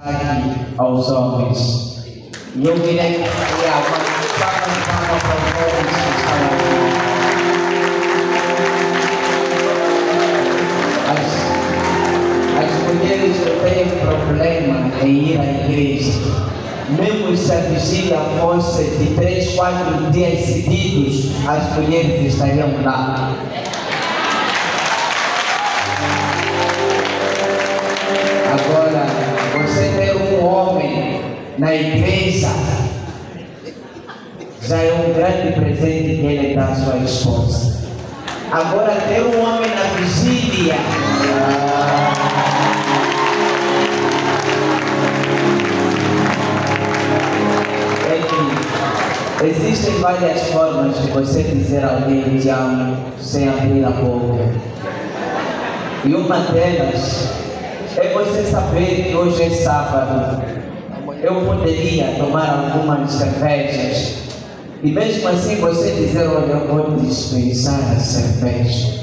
aqui aos homens. E eu queria criar uma para os homens que estão aqui. As mulheres não têm problema em ir à igreja. Mesmo se a vigília fosse de 3, 4 dias seguidos, as mulheres estariam lá. Agora, você ter um homem na igreja já é um grande presente que ele dá à sua esposa. Agora, ter um homem na vigília. Existem várias formas de você dizer a alguém te amo sem abrir a boca. E uma delas é você saber que hoje é sábado. Eu poderia tomar algumas cervejas e mesmo assim você dizer, olha, eu vou dispensar a cerveja.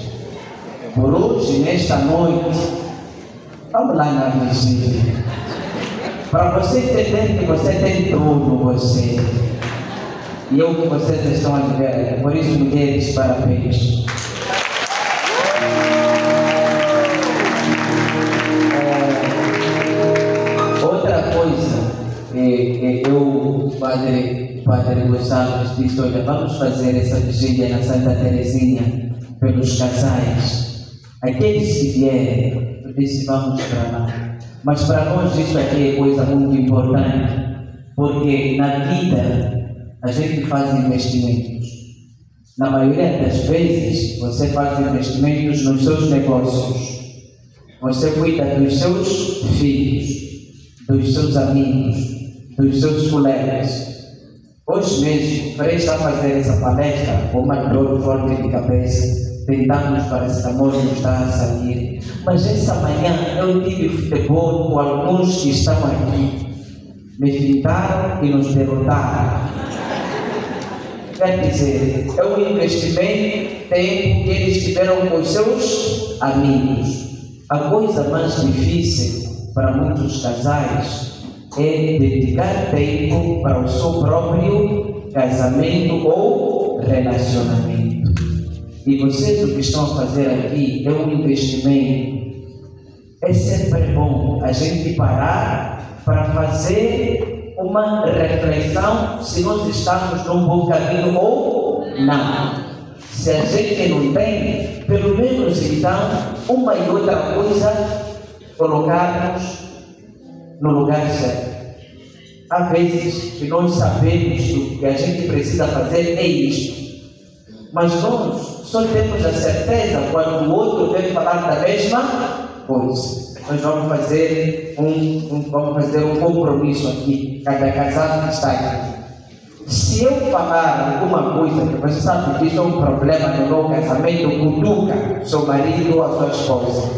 Por hoje, nesta noite, vamos lá na vigília. Para você entender que você tem tudo, você. E é o que vocês estão a viver. Por isso, mulheres, parabéns. Outra coisa, Padre Gonçalves disse, olha, vamos fazer essa vigília na Santa Teresinha pelos casais. Aqueles que vierem, eu disse, vamos para lá. Mas para nós isso aqui é coisa muito importante, porque na vida a gente faz investimentos. Na maioria das vezes, você faz investimentos nos seus negócios. Você cuida dos seus filhos, dos seus amigos, dos seus colegas. Hoje mesmo, Frei está a fazer essa palestra com uma dor forte de cabeça. Tentamos paracetamol não está a sair. Mas essa manhã eu tive futebol com alguns que estão aqui. Me fintaram e nos derrotaram. Quer dizer, é um investimento, tempo que eles tiveram com seus amigos. A coisa mais difícil para muitos casais é dedicar tempo para o seu próprio casamento ou relacionamento. E vocês o que estão a fazer aqui é um investimento. É sempre bom a gente parar para fazer uma reflexão se nós estamos num bom caminho ou não. Se a gente não tem, pelo menos então, uma e outra coisa, colocarmos no lugar certo. Há vezes que nós sabemos que o que a gente precisa fazer é isto. Mas nós só temos a certeza quando o outro vem falar da mesma coisa. Nós vamos fazer um compromisso aqui, cada casal que está aqui. Se eu falar alguma coisa que você sabe que isso é um problema no meu casamento, cutuca seu marido ou a sua esposa,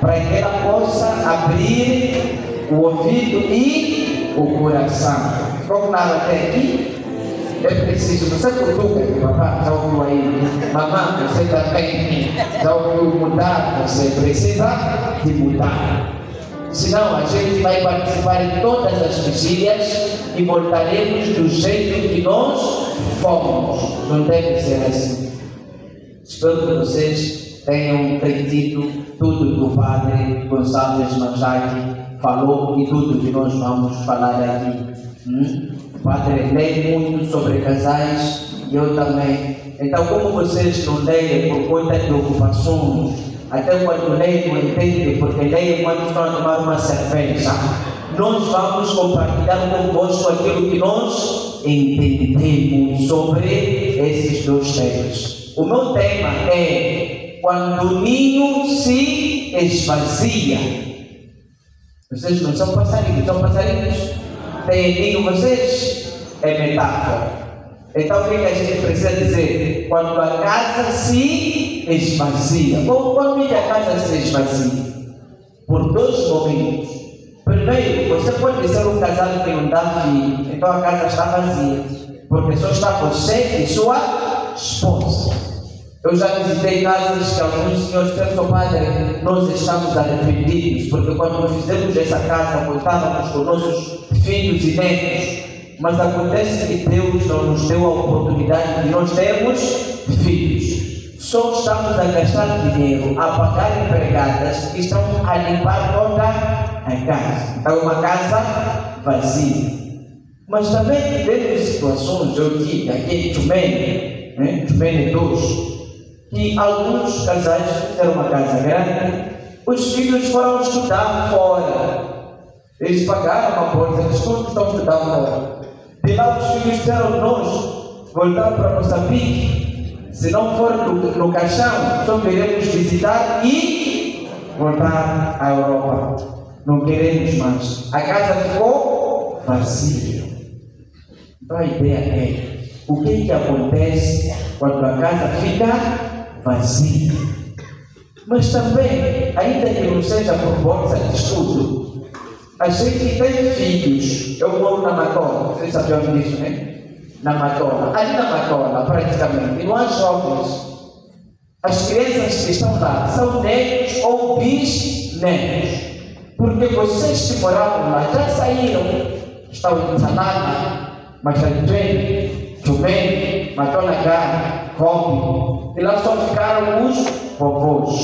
para que ela possa abrir o ouvido e o coração. Ficou claro até aqui? É preciso, você cutuca, papá, já ouviu aí? Mamãe, você também já ouviu mudar? Você precisa de mudar. Senão a gente vai participar em todas as vigílias e voltaremos do jeito que nós fomos. Não deve ser assim. Espero que vocês tenham entendido tudo que o Padre Gonçalves Manjaki falou e tudo que nós vamos falar aqui. O Padre lê muito sobre casais e eu também. Então, como vocês não leem por conta de ocupações, até quando leem não entendem, porque leem quando estão a tomar uma cerveja, nós vamos compartilhar convosco aquilo que nós entendemos sobre esses dois temas. O meu tema é quando o ninho se esvazia. Vocês não são passarinhos, são passarinhos? Tem ninho vocês? É metáfora. Então o que a gente precisa dizer? Quando a casa se esvazia. Quando a casa se esvazia? Por dois momentos. Primeiro, você pode ser um casal que não dá filho, então a casa está vazia, porque só está você e sua esposa. Eu já visitei casas que alguns senhores pensam, padre, nós estamos arrependidos, porque quando nós fizemos essa casa, contávamos com nossos filhos e netos. Mas acontece que Deus não nos deu a oportunidade de nós termos filhos. Só estamos a gastar dinheiro, a pagar empregadas que estão a limpar toda a casa. Então, uma casa vazia. Mas também tivemos situações, eu tive aqui em Tumene 2, que alguns casais fizeram uma casa grande, os filhos foram estudar fora. Eles pagaram uma bolsa, eles todos estão estudando fora. De lá os filhos disseram, nós voltar para Moçambique, se não for no caixão, só queremos visitar e voltar à Europa. Não queremos mais. A casa ficou vazia. Então a ideia é, o que acontece quando a casa fica vazia? Mas também, ainda que não seja por bolsa de estudo, a gente tem filhos. Eu moro na Matona, vocês sabiam disso, né? Na Matona. Ali na Matona, praticamente, não há jovens. As crianças que estão lá são netos ou bisnetos. Porque vocês que moravam lá já saíram. Estão em Salada, Machantuene, Tumene, Matona Gana, Kombi. E lá só ficaram os vovôs.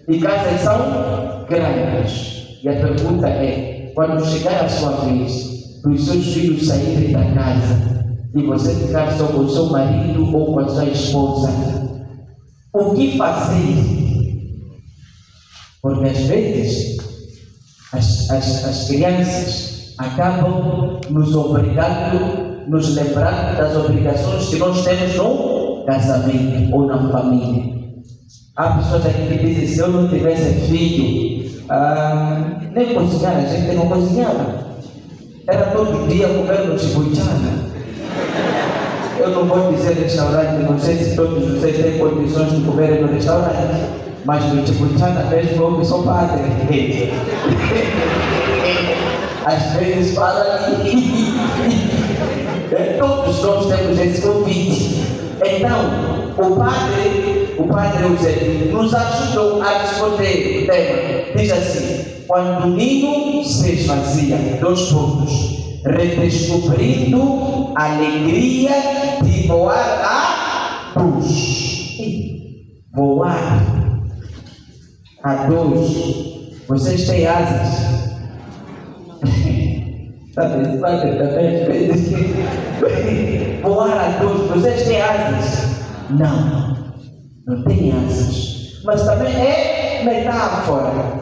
E casas são grandes. E a pergunta é, quando chegar a sua vez, os seus filhos saírem da casa e você ficar só com o seu marido ou com a sua esposa, o que fazer? Porque às vezes as crianças acabam nos obrigando, nos lembrando das obrigações que nós temos no casamento ou na família. Há pessoas aqui que dizem, se eu não tivesse filho, nem cozinhar, a gente não cozinhava. Era todo dia comer no Chibuchana. Eu não vou dizer restaurante, não sei se todos vocês têm condições de comer no restaurante, mas no Chibuchana mesmo eu sou padre. Às vezes fala ali. Todos nós temos esse convite. Então, o padre Eusébio nos ajudou a responder o tema. Diz assim, quando o ninho se esvazia, 2 pontos, redescobrindo a alegria de voar a 2. Voar a 2. Vocês têm asas? Talvez voar a 2. Vocês têm asas? Não tem asas. Mas também é metáfora.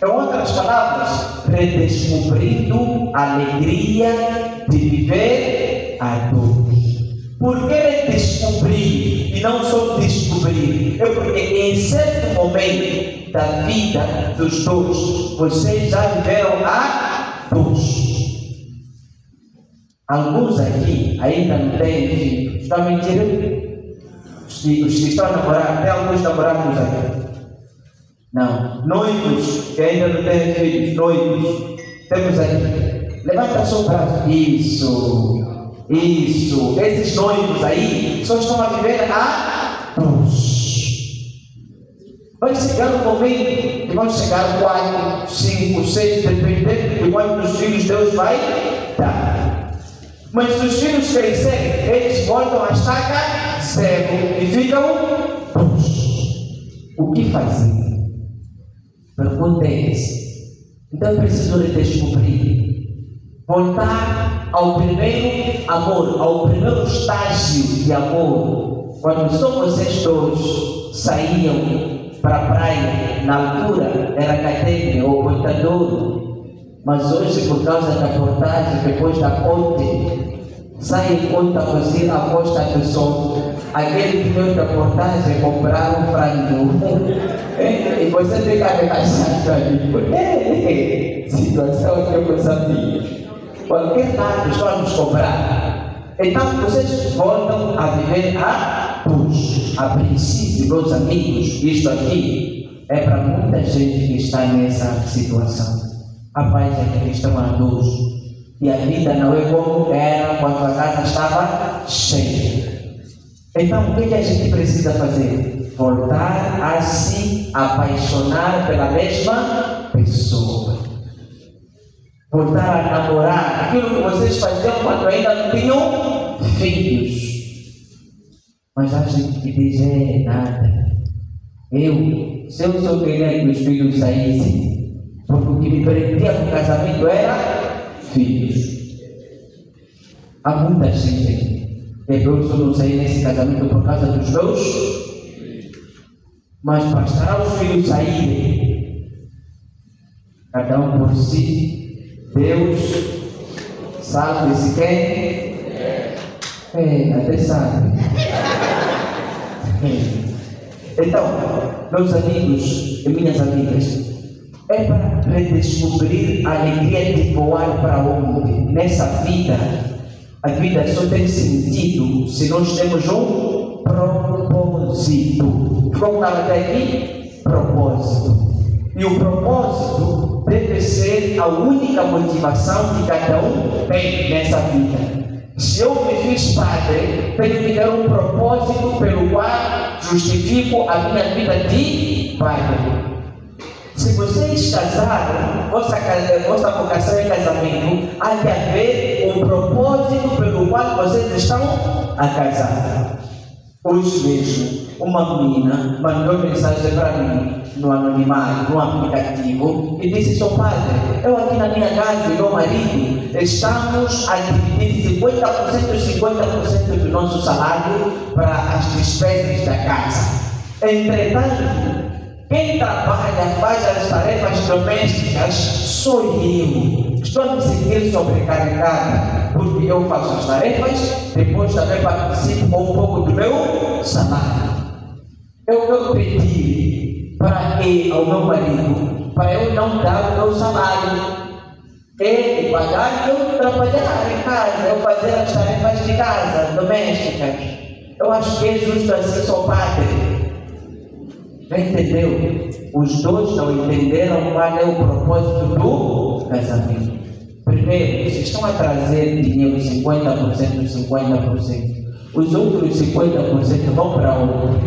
Em outras palavras, redescobrindo a alegria de viver a 2. Por que descobrir e não só descobrir? É porque em certo momento da vida dos 2, vocês já viveram a 2. Alguns aqui ainda não têm filhos. Está mentindo? Os que estão namorando, tem alguns namorados aqui? Não. Noivos que ainda não têm filhos, noivos. Temos aqui. Levanta só o braço. Isso. Esses noivos aí só estão a viver a 2. Vai chegar um momento que vão chegar 4, 5, 6, dependendo de quantos filhos Deus vai dar. Mas se os filhos crescerem, eles voltam a estaca 0 e ficam 2. O que fazer? Pergunta é essa. Então é preciso redescobrir. Voltar ao primeiro amor, ao primeiro estágio de amor. Quando só vocês 2 saíam para a praia, na altura era Catene ou Contador. Mas hoje, por causa da portagem, depois da ponte, sai em conta você a Costa do Sol. Aquele que veio da portagem comprar um frango. E você fica rebaixado ali. Situação que eu não sabia. Qualquer lado estão a nos cobrar. Então vocês voltam a viver a 2. A princípio, meus amigos, isto aqui é para muita gente que está nessa situação. Rapaz, é que estão a 2. E a vida não é como era quando a casa estava cheia. Então, o que a gente precisa fazer? Voltar a se apaixonar pela mesma pessoa. Voltar a namorar aquilo que vocês faziam quando ainda não tinham filhos. Mas a gente que diz, nada. Se eu só queria que os filhos saíssem, porque o que me prendia no casamento era filhos. Há muita gente aqui. Eu só não saí nesse casamento por causa dos meus, mas bastará os filhos saírem, cada um por si. Deus sabe-se quem? Até sabe. Então, meus amigos e minhas amigas, é para redescobrir a alegria de voar para onde? Nessa vida, a vida só tem sentido se nós temos um propósito. Ficou claro até aqui? Propósito. E o propósito deve ser a única motivação que cada um tem nessa vida. Se eu me fiz padre, tenho que ter um propósito pelo qual justifico a minha vida de padre. Se vocês casaram, vossa vocação é casamento, há de haver um propósito pelo qual vocês estão a casar. Hoje mesmo, uma menina mandou mensagem para mim no anonimato, no aplicativo, e disse: sou padre, eu aqui na minha casa e meu marido estamos a dividir 50% do nosso salário para as despesas da casa. Entretanto, quem trabalha, faz as tarefas domésticas, sou eu. Estou a me sentir sobrecarregada, porque eu faço as tarefas, depois também participo com um pouco do meu salário. Eu pedi para ao meu marido, para eu não dar o meu salário, ele pagar e eu trabalhar em casa, eu fazer as tarefas de casa, domésticas. Eu acho que é justo assim, sou padre. Já entendeu? Os dois não entenderam qual é o propósito do casamento. Primeiro, vocês estão a trazer dinheiro 50%, 50%. Os outros 50% vão para onde?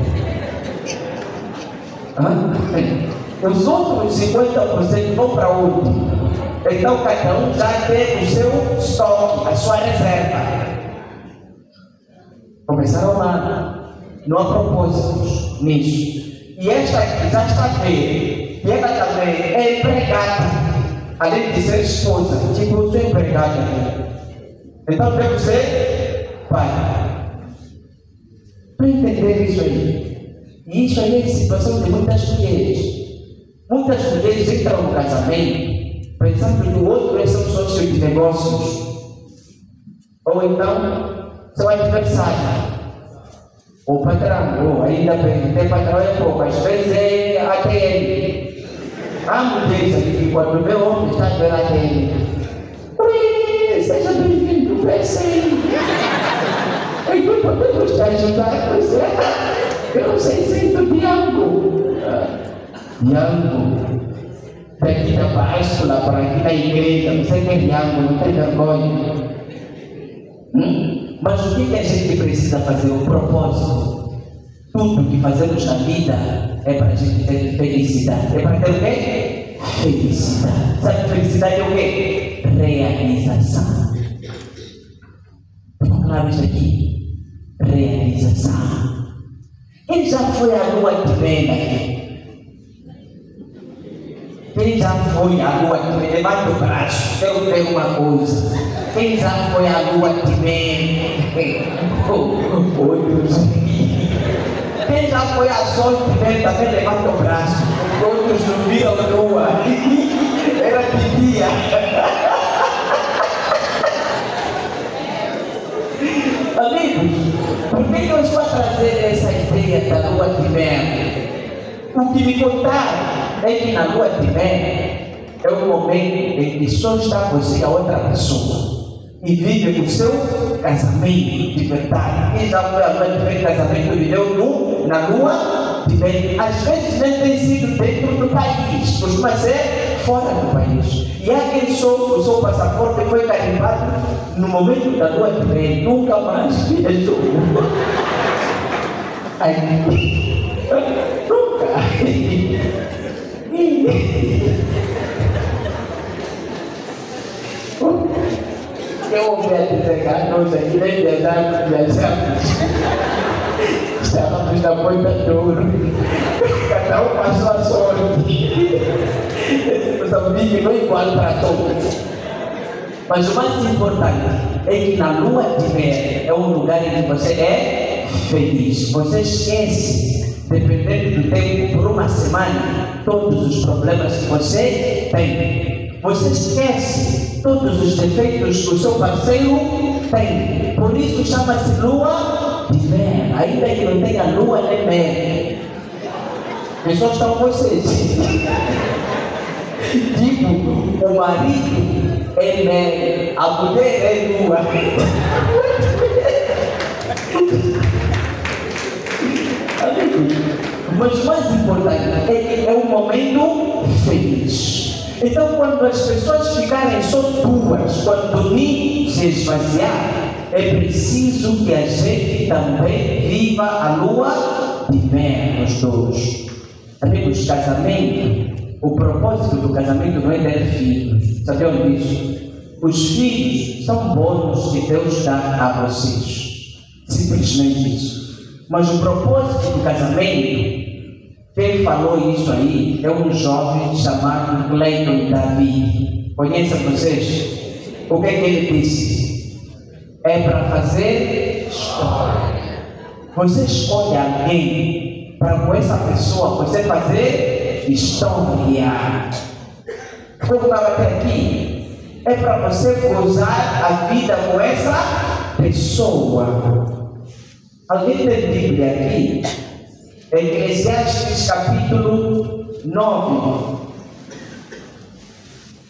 Os outros 50% vão para onde? Então cada um já tem o seu estoque, a sua reserva. Começaram lá. Não há propósitos nisso. E esta já está a ver, e ela também é empregada, além de ser esposa, tipo, eu sou empregada. Então devo ser pai. Para entender isso aí. E isso aí é a situação de muitas mulheres. Muitas mulheres entram no casamento pensando que o outro é seu sócio de negócios. Ou então, seu adversário. O patrão, ainda bem, ter patrão é pouco, às vezes é ATM. Há mulheres aqui que quando vê o homem está a ver ATM. Oi, seja bem-vindo, PC. Eu podemos te ajudar, pois é. Eu sei sinto Diango. Diango. Daqui da báscula para aqui na igreja, não sei o que é Diango, não tem vergonha. Mas o que a gente precisa fazer? O propósito. Tudo que fazemos na vida é para a gente ter felicidade. É para ter o quê? Felicidade. Sabe, felicidade é o quê? Realização. Ficou claro isso aqui? Realização. Quem já foi à lua de mel aqui? Quem já foi à lua de mel? Levanta o braço, eu tenho uma coisa. Quem já foi à lua de mel? Outros. Quem já foi à sol de mel também levanta o braço. Outros não viram a lua. Era de dia. Amigos, por que eu estou a trazer essa ideia da lua de mel? O que me contaram é que na lua de mel é o momento em que só está você e a outra pessoa e vive o seu casamento de verdade. Quem já foi a lua de mel, casamento viveu na lua de mel. Às vezes nem tem sido dentro do país, costuma ser fora do país. E há quem só o seu passaporte foi carimbado no momento da lua de mel, nunca mais viajou. Aí, nunca. Eu ouvi a dizer que a noite aqui nem viajamos. Estávamos na Ponta Douro. Cada um passou a sorte. Esse Moçambique não é igual para todos. Mas o mais importante é que na lua de mel é um lugar em que você é feliz. Você esquece, dependendo do tempo, por uma semana, todos os problemas que você tem. Você esquece todos os defeitos que o seu parceiro tem. Por isso chama-se lua de mel. Ainda que não tenha lua nem mel. Pessoas estão com vocês. Tipo, o marido é mel, a mulher é lua. Mas o mais importante é que é um momento feliz. Então, quando as pessoas ficarem só duas, quando o ninho se esvaziar, é preciso que a gente também viva a lua de mel, os dois. Amigos, casamento, o propósito do casamento não é ter filhos. Sabiam disso? Os filhos são bônus que Deus dá a vocês. Simplesmente isso. Mas o propósito do casamento, quem falou isso aí é um jovem chamado Cleiton David. Conhecem vocês? O que é que ele disse? É para fazer história. Você escolhe alguém para com essa pessoa você fazer história. Como estava até aqui, é para você gozar a vida com essa pessoa. Alguém tem Bíblia aqui? Eclesiastes capítulo 9,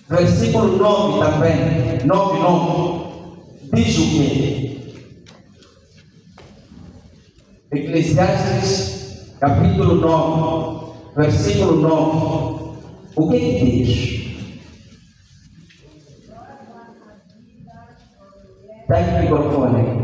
versículo 9 também, 9, diz o quê? Eclesiastes capítulo 9, versículo 9, o que diz? Está aqui o microfone.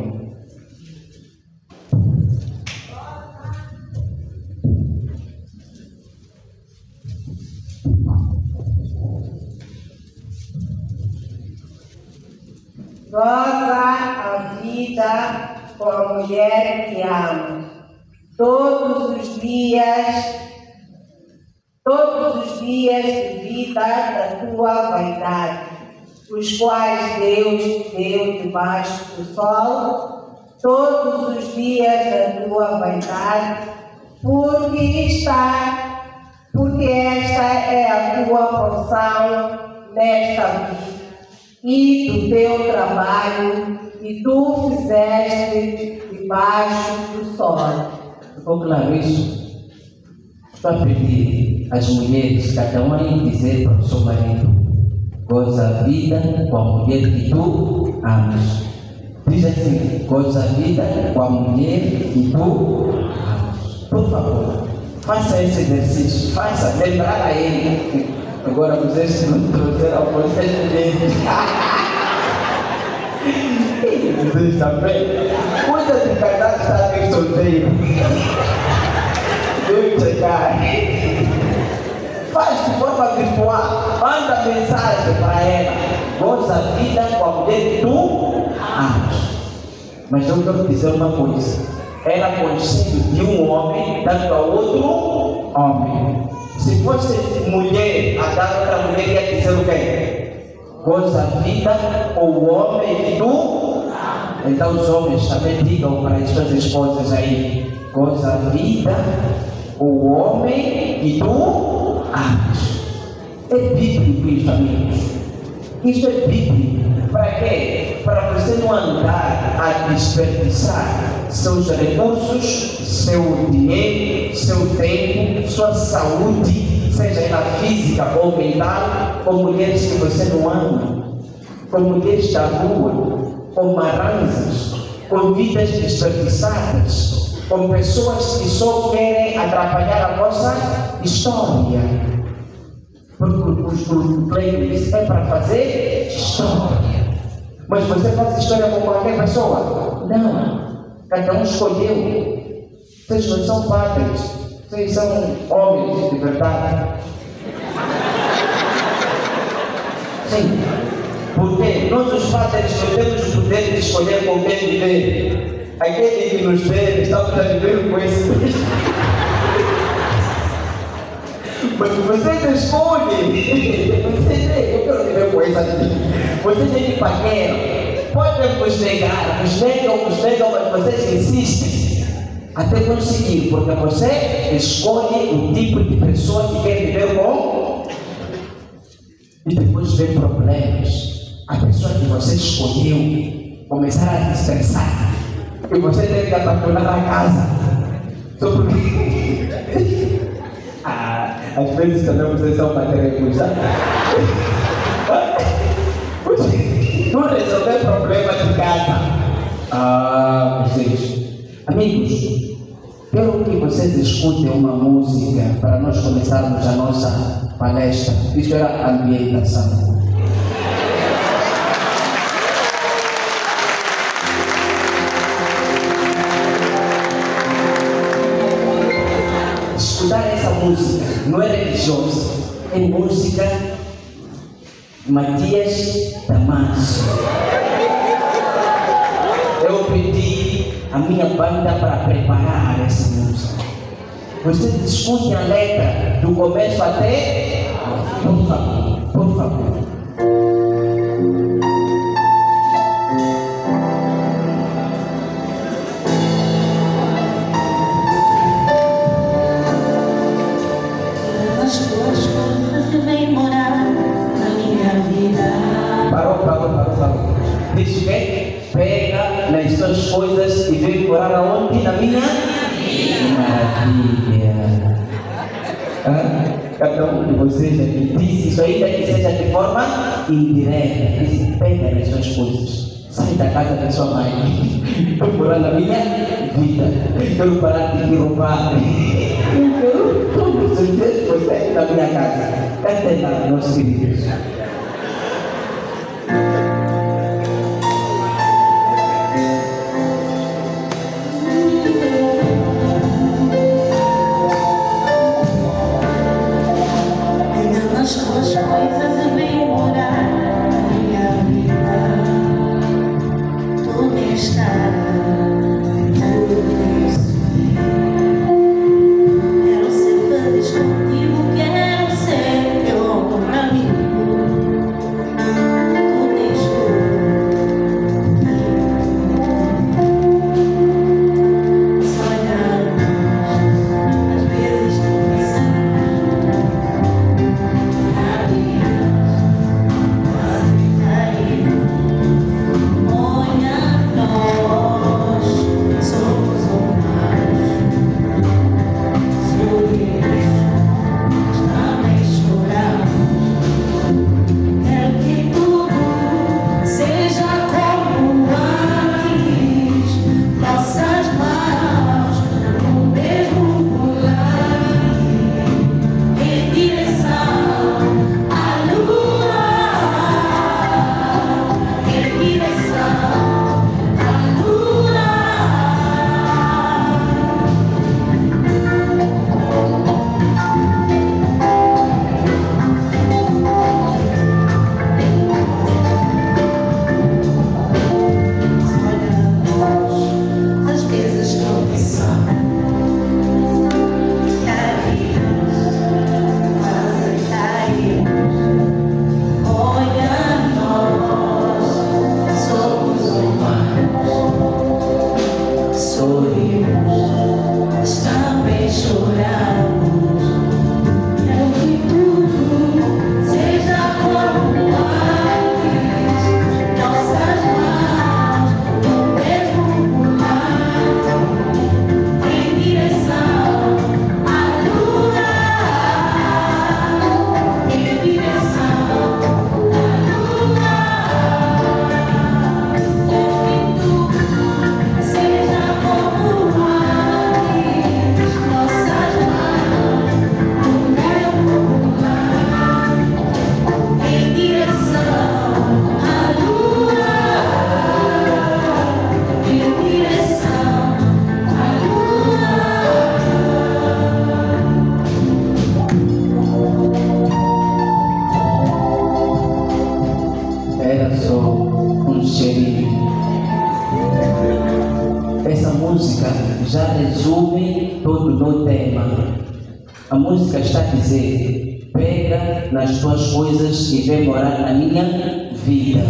Goza a vida com a mulher que ama. Todos os dias de vida da tua vaidade, os quais Deus te deu debaixo do sol, todos os dias da tua vaidade, porque esta é a tua porção nesta vida, e do teu trabalho que tu fizeste debaixo do sol. Ficou claro isso? Estou a pedir às mulheres, cada uma aí dizer para o seu marido: goza a vida com a mulher que tu amas. Diz assim: goza a vida com a mulher que tu amas. Por favor, faça esse exercício, faça, lembrar a ele. Agora vocês que não trouxeram vocês mesmos. Vocês também? Cuida de casar que está bem solteiro. Deve chegar. Faz de forma virtual. Manda mensagem para ela. Goza a vida com a mulher que tu amas. Mas eu quero dizer uma coisa. Ela conselho de um homem dando a outro homem. Se fosse mulher, a dar outra mulher ia dizer o quê? Goza a vida com o homem que tu. Então os homens também digam para as suas esposas aí: goza a vida com o homem que tu amas. É bíblico isso, amigos. Isso é bíblico. Para quê? Para você não andar a desperdiçar seus recursos, seu dinheiro, seu tempo, sua saúde, seja ela física ou mental, com mulheres que você não ama, com mulheres da rua, com maranzas, com vidas desperdiçadas, com pessoas que só querem atrapalhar a vossa história. Porque o Cleiton disse: é para fazer história. Mas você faz história com qualquer pessoa? Não. Cada um escolheu. Vocês não são padres, vocês são homens de verdade. Sim, porque nós os padres não temos o poder de escolher com quem viver. Aquele que nos vê, estamos a viver com esse. Mas vocês escolhem. Eu quero viver com essa aqui. Vocês é que paqueram. Podem vos negam, mas vocês insistem até conseguir, porque você escolhe o tipo de pessoa que quer viver com. E depois vem problemas. A pessoa que você escolheu começar a dispersar. E você tem que abandonar a casa. Só porque. Às vezes também vocês são matérias, sabe? Não resolver problema de casa. Vocês. Amigos, pelo que vocês escutem uma música para nós começarmos a nossa palestra, isso era a ambientação. Escutar essa música não é religiosa, é música Matias Damasio. Eu pedi a minha banda para preparar essa música. Vocês escutem a letra do começo até. Por favor, por favor. Diz que pega nas suas coisas e vem morar aonde? Na minha maravilha. Cada um de vocês aqui disse isso, ainda que seja de forma indireta. Diz, pega nas suas coisas, sai da casa da sua mãe. Estou morando na minha vida. Quero parar de me roubar. Eu todos os dias você na minha casa. Cadê lá, meus filhos? Quero ser feliz contigo, quero ser teu amigo. era só um cheirinho. Essa música já resume todo o meu tema. A música está a dizer: pega nas tuas coisas e vem morar na minha vida.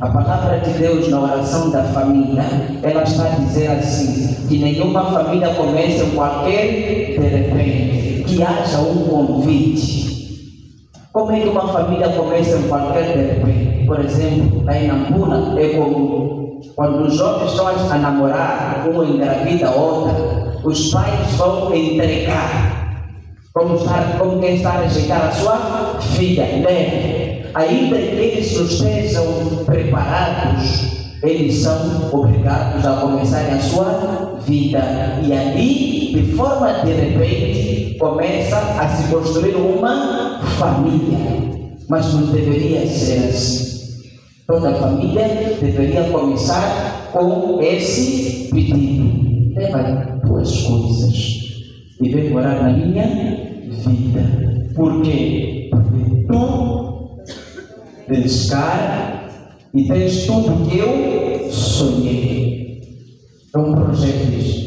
A palavra de Deus na oração da família, ela está a dizer assim, que nenhuma família comece qualquer de repente, que haja um convite. Como é que uma família começa qualquer de repente? Por exemplo, lá em Nampula é comum, quando os jovens estão a namorar, uma engravida a outra, os pais vão entregar, como quem está a rejeitar a sua filha, leve. Ainda que eles não estejam preparados, eles são obrigados a começarem a sua vida. E ali, de forma de repente, começa a se construir uma família. Mas não deveria ser assim. Toda família deveria começar com esse pedido: leva tuas coisas e vem morar na minha vida. Por quê? Porque tu tens cara e tens tudo que eu sonhei. É um projeto isso.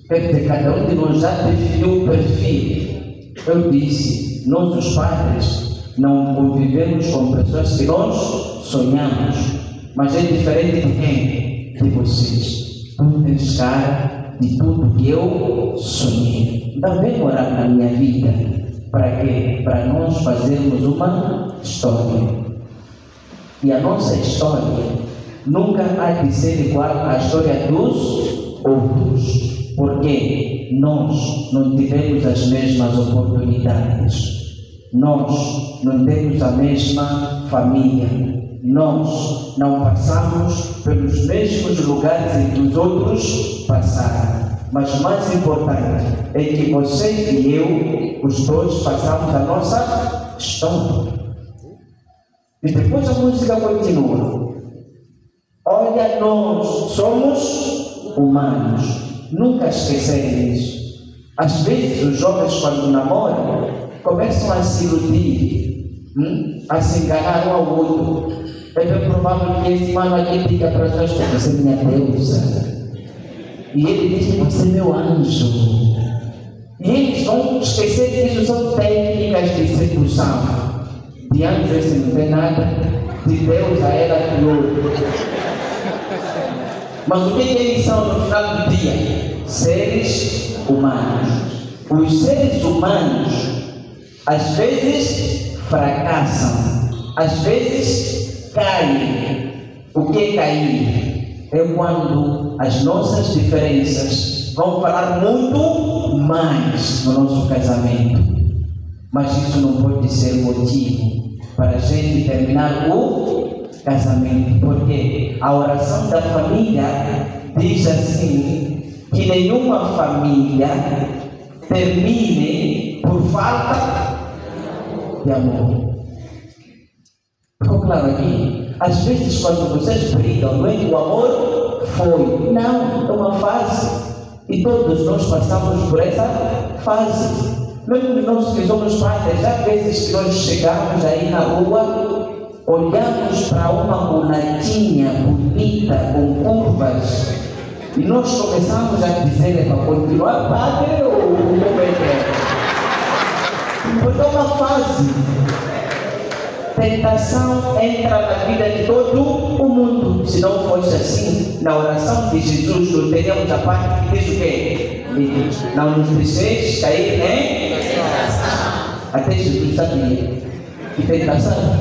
Quer dizer, cada um de nós já definiu o perfil. Eu disse, nós os padres não convivemos com pessoas que nós sonhamos, mas é diferente de quem? De vocês. Tu tens cara de tudo que eu sonhei. Então vem morar na minha vida. Para quê? Para nós fazermos uma história. E a nossa história nunca há de ser igual à história dos outros, porque nós não tivemos as mesmas oportunidades, nós não temos a mesma família, nós não passamos pelos mesmos lugares em que os outros passaram. Mas o mais importante é que você e eu, os dois, passamos a nossa história. E depois a música continua. Olha, nós somos humanos. Nunca esquecerem isso. Às vezes os jovens, quando namoram, começam a se iludir, a se enganar um ao outro. É bem provável que esse mano aqui diga para nós: você é minha deusa. E ele diz: você é meu anjo. E eles vão esquecer que isso são técnicas de sedução. De anjo esse não tem nada, de Deus a ela criou. Mas o que eles são no final do dia? Seres humanos. Os seres humanos às vezes fracassam, às vezes caem. O que é cair? É quando as nossas diferenças vão falar muito mais no nosso casamento. Mas isso não pode ser motivo para a gente terminar o casamento, porque a oração da família diz assim, que nenhuma família termine por falta de amor. Ficou claro aqui? Às vezes quando vocês brigam, não é que o amor foi, não, é uma fase, e todos nós passamos por essa fase. Mesmo nós que somos padres, há vezes que nós chegamos aí na rua, olhamos para uma mulatinha bonita, com curvas, e nós começamos a dizer: para continuar padre ou como é que é? Porque é uma fase. Tentação entra na vida de todo o mundo. Se não fosse assim, na oração de Jesus, não teríamos a parte que diz o quê? Não nos deixeis cair em tentação. Até Jesus sabia que tentação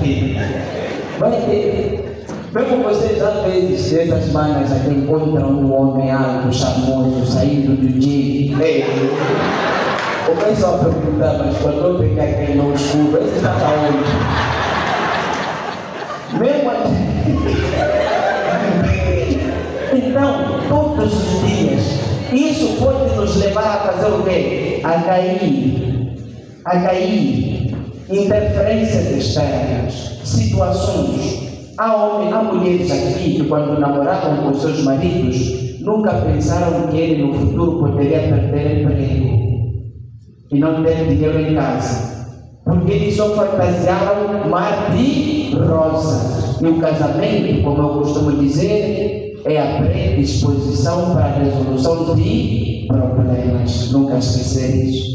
vai ter. Mesmo vocês, às vezes, essas manas aqui encontram um homem alto, charmoso, saindo do dia. Começam a perguntar: mas quando eu pegar aqui no escuro, esse está onde? Mesmo assim. Então, todos os dias, isso pode nos levar a fazer o quê? A cair. Interferências externas, situações. Há mulheres aqui que, quando namoravam com seus maridos, nunca pensaram que ele no futuro poderia perder emprego e não ter dinheiro em casa, porque eles só fantasiavam mar de rosas. E o casamento, como eu costumo dizer, é a predisposição para a resolução de problemas. Nunca esquecer isso.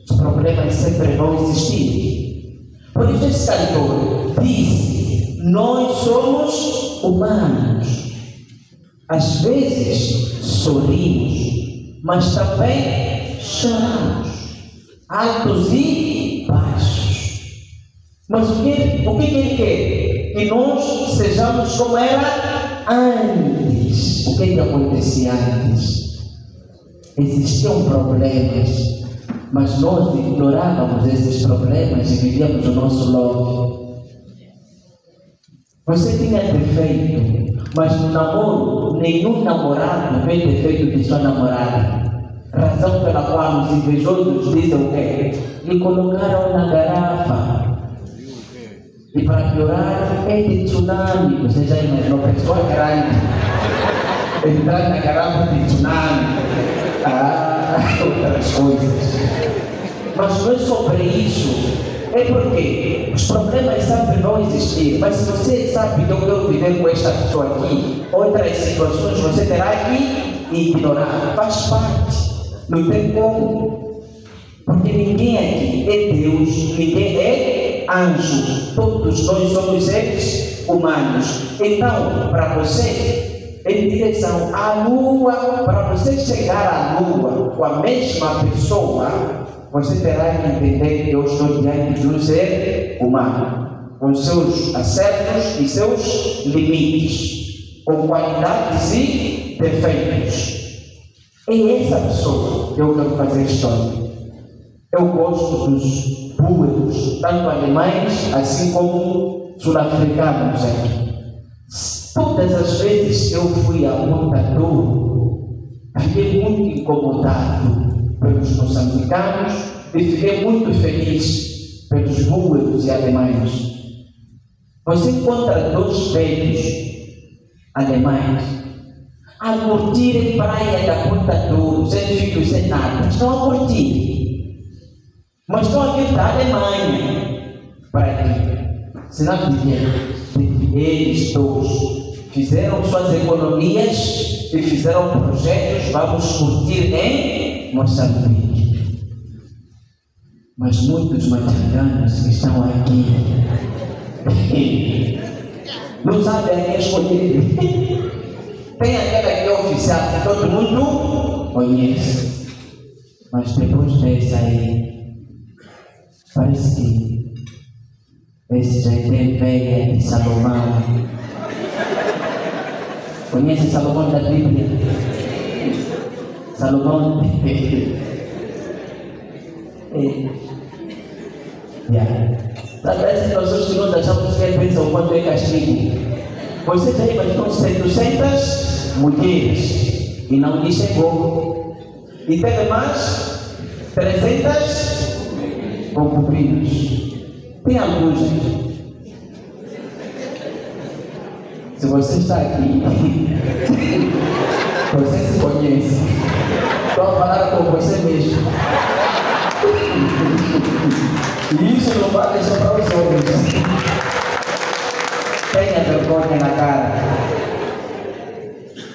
Os problemas sempre vão existir. Por isso esse cantor disse: nós somos humanos. Às vezes sorrimos, mas também choramos, altos e baixos. Mas o que ele quer? Que nós sejamos como era antes. O que acontecia antes? Existiam problemas, mas nós ignorávamos esses problemas e vivíamos o nosso love. Você tinha defeito, mas no namoro, nenhum namorado vê defeito de sua namorada. Razão pela qual os invejosos dizem o quê? Lhe colocaram na garrafa. E para piorar, é de tsunami. Você já imaginou, pessoa grande entrar na garrafa de tsunami? Outras coisas. Mas não é sobre isso. É porque os problemas sempre vão existir, mas se você sabe que eu quero viver com esta pessoa aqui, outras situações você terá que ignorar. Faz parte. Não tem como. Porque ninguém aqui é Deus, ninguém é anjo. Todos nós somos seres humanos. Então, para você, em direção à Lua, para você chegar à Lua com a mesma pessoa, você terá que entender que eu estou diante de um ser humano, com seus acertos e seus limites, com qualidades e defeitos. É essa pessoa que eu quero fazer história. Eu gosto dos búlgaros, tanto alemães assim como sul-africanos aqui. Todas as vezes que eu fui a Ponta Douro, fiquei muito incomodado pelos moçambicanos e fiquei muito feliz pelos búlgaros e alemães. Você encontra dois velhos alemães a curtirem praia da Ponta Douro, sem filhos, sem nada. Estão a curtir. Mas estão a vir da Alemanha para aqui. Se não viver, eles todos fizeram suas economias e fizeram projetos, vamos curtir em Moçambique. Mas muitos machanganos que estão aqui não sabem a quem escolher. Tem aquela que é oficial que todo mundo conhece, mas depois dessa aí parece que esse já tem velha de Salomão. Conhece Salomão da Bíblia? Salomão. Sabe as situações que nós achamos que é pensam quanto é castigo? Você já imaginou 700 mulheres e não lhe chegou. E teve mais 300 concubinos. Tem alguns aqui. Se você está aqui, você se conhece. Estou a falar com você mesmo. E isso não vale só para os homens. Tenha vergonha na cara.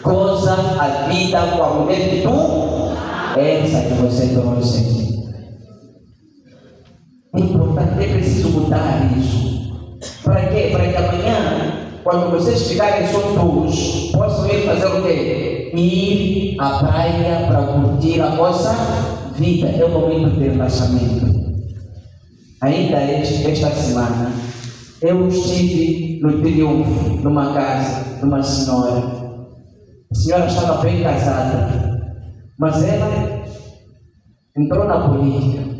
Goza a vida com a mulher que tu, essa que você trouxe. É importante, é preciso mudar isso. Para quê? Para que amanhã, quando vocês ficarem soltos, possam ir fazer o quê? Ir à praia para curtir a vossa vida. É um momento de relaxamento. Ainda esta semana, eu estive no Triunfo, numa casa de uma senhora. A senhora estava bem casada, mas ela entrou na política.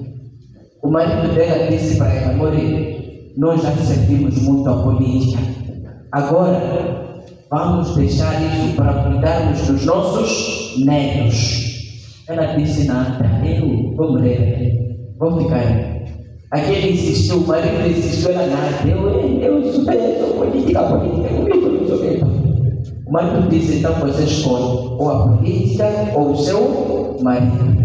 O marido dela disse para ela: More, nós já servimos muito a política. Agora vamos deixar isso para cuidarmos dos nossos netos. Ela disse: nada, eu vou morrer, vou ficar. Aquele insistiu, o marido insistiu, ela nada. Eu sou política comigo, não sou mesmo. O marido disse: então você escolhe ou a política ou o seu marido.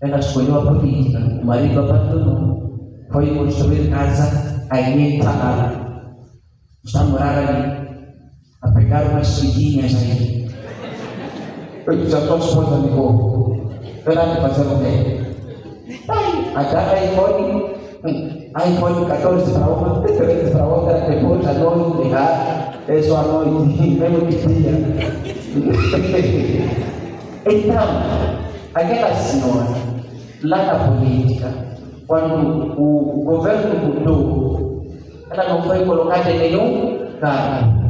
Ela escolheu a política, o marido abandonou. Foi construir casa aí em Salado. Está a morar ali, a pegar umas filhinhas aí. Eu disse, a tua esposa ligou. Era de fazer o quê? Até iPhone 14 para uma, 13 para outra, depois à noite ligar, é só à noite, mesmo que dia. Então, aquela senhora, lá na política, quando o governo mudou, ela não foi colocada em nenhum cargo.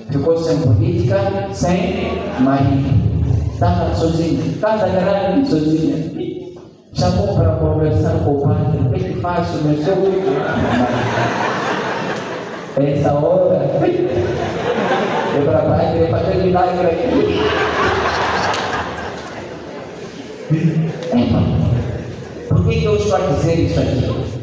Ficou sem política, sem marido. Estava sozinha, casa grande sozinha. Chamou para conversar com o padre. O que faço, meu senhor? Essa hora, eu para o padre, para ter milagre aqui. Por que eu estou a dizer isso aqui?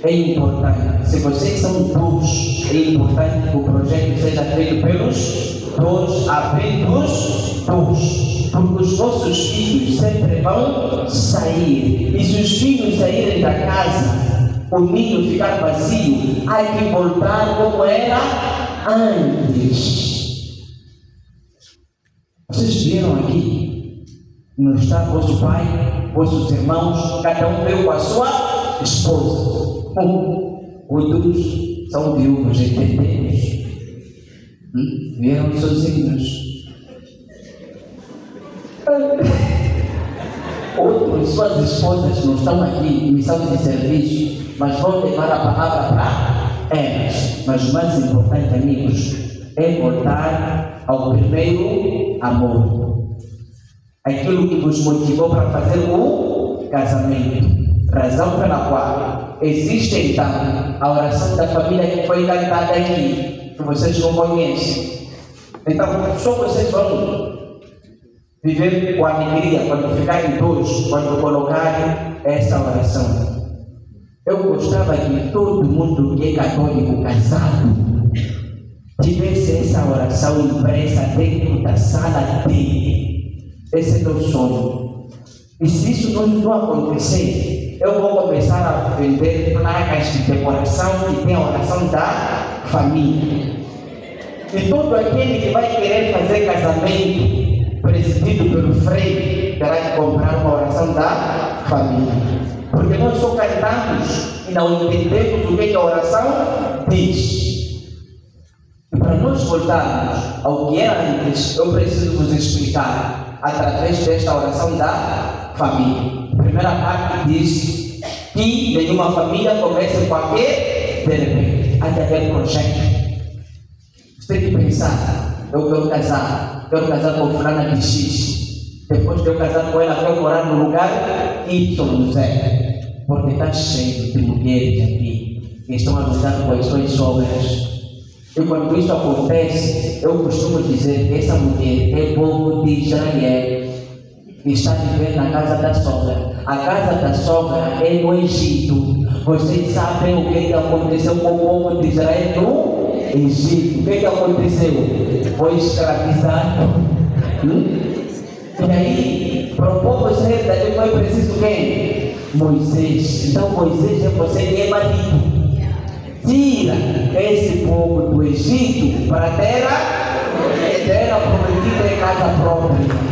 É importante, se vocês são dois, é importante que o projeto seja feito pelos dois, apenas dois. Porque os vossos filhos sempre vão sair. E se os filhos saírem da casa, o ninho ficar vazio, há que voltar como era antes. Vocês viram aqui? Não está vosso pai, vossos irmãos, cada um veio com a sua esposa. Outros são viúvos, entendemos? Vieram sozinhos. Outros, suas esposas não estão aqui em missão de serviço, mas vão levar a palavra para elas. Mas o mais importante, amigos, é voltar ao primeiro amor. Aquilo que vos motivou para fazer o casamento. Razão pela qual existe então a oração da família que foi cantada aqui, que vocês não conhecem. Então, só vocês vão viver com alegria quando ficarem dois, quando colocarem essa oração. Eu gostava que todo mundo que é católico casado tivesse essa oração impressa dentro da sala dele. Esse é meu sonho. E se isso não acontecer, eu vou começar a vender placas de decoração que tem a oração da família. E todo aquele que vai querer fazer casamento presidido pelo freio terá que comprar uma oração da família. Porque nós só cantamos e não entendemos o que a oração diz. E para nós voltarmos ao que era antes, eu preciso vos explicar através desta oração da família. A primeira parte diz que nenhuma família começa com aquele de repente. Há de haver projeto. Você tem que pensar, eu quero casar com fulana de X. Depois de eu casar com ela, quero morar no lugar Y, Z. Porque está cheio de mulheres aqui que estão a lutar com as suas sogras. E quando isso acontece, eu costumo dizer que essa mulher é povo de Israel, que está vivendo na casa da sogra. A casa da sogra é no Egito. Vocês sabem o que aconteceu com o povo de Israel no Egito? O que aconteceu? Foi escravizado. E aí, para o povo de Israel foi preciso quem? Moisés. Então Moisés é você que é marido. Tira esse povo do Egito para a terra prometida em casa própria.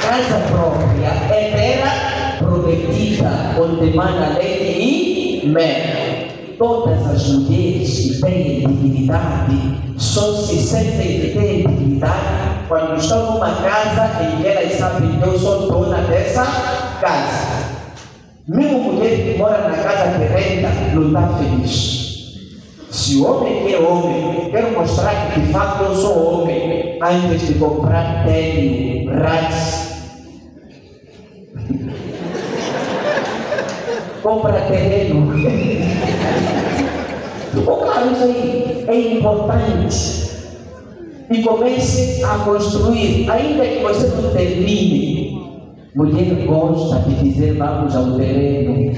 Casa própria é terra prometida, onde mana leite e mel. Todas as mulheres que têm dignidade só se sentem que têm dignidade quando estão numa casa em que elas sabem que eu sou dona dessa casa. Mesmo mulher que mora na casa de renda não está feliz. Se o homem que é homem, quero mostrar que de fato eu sou homem antes de comprar tênis, rats. Compra terreno. Claro, isso aí é importante. E comece a construir, ainda que você não termine. Mulher gosta de dizer vamos ao terreno.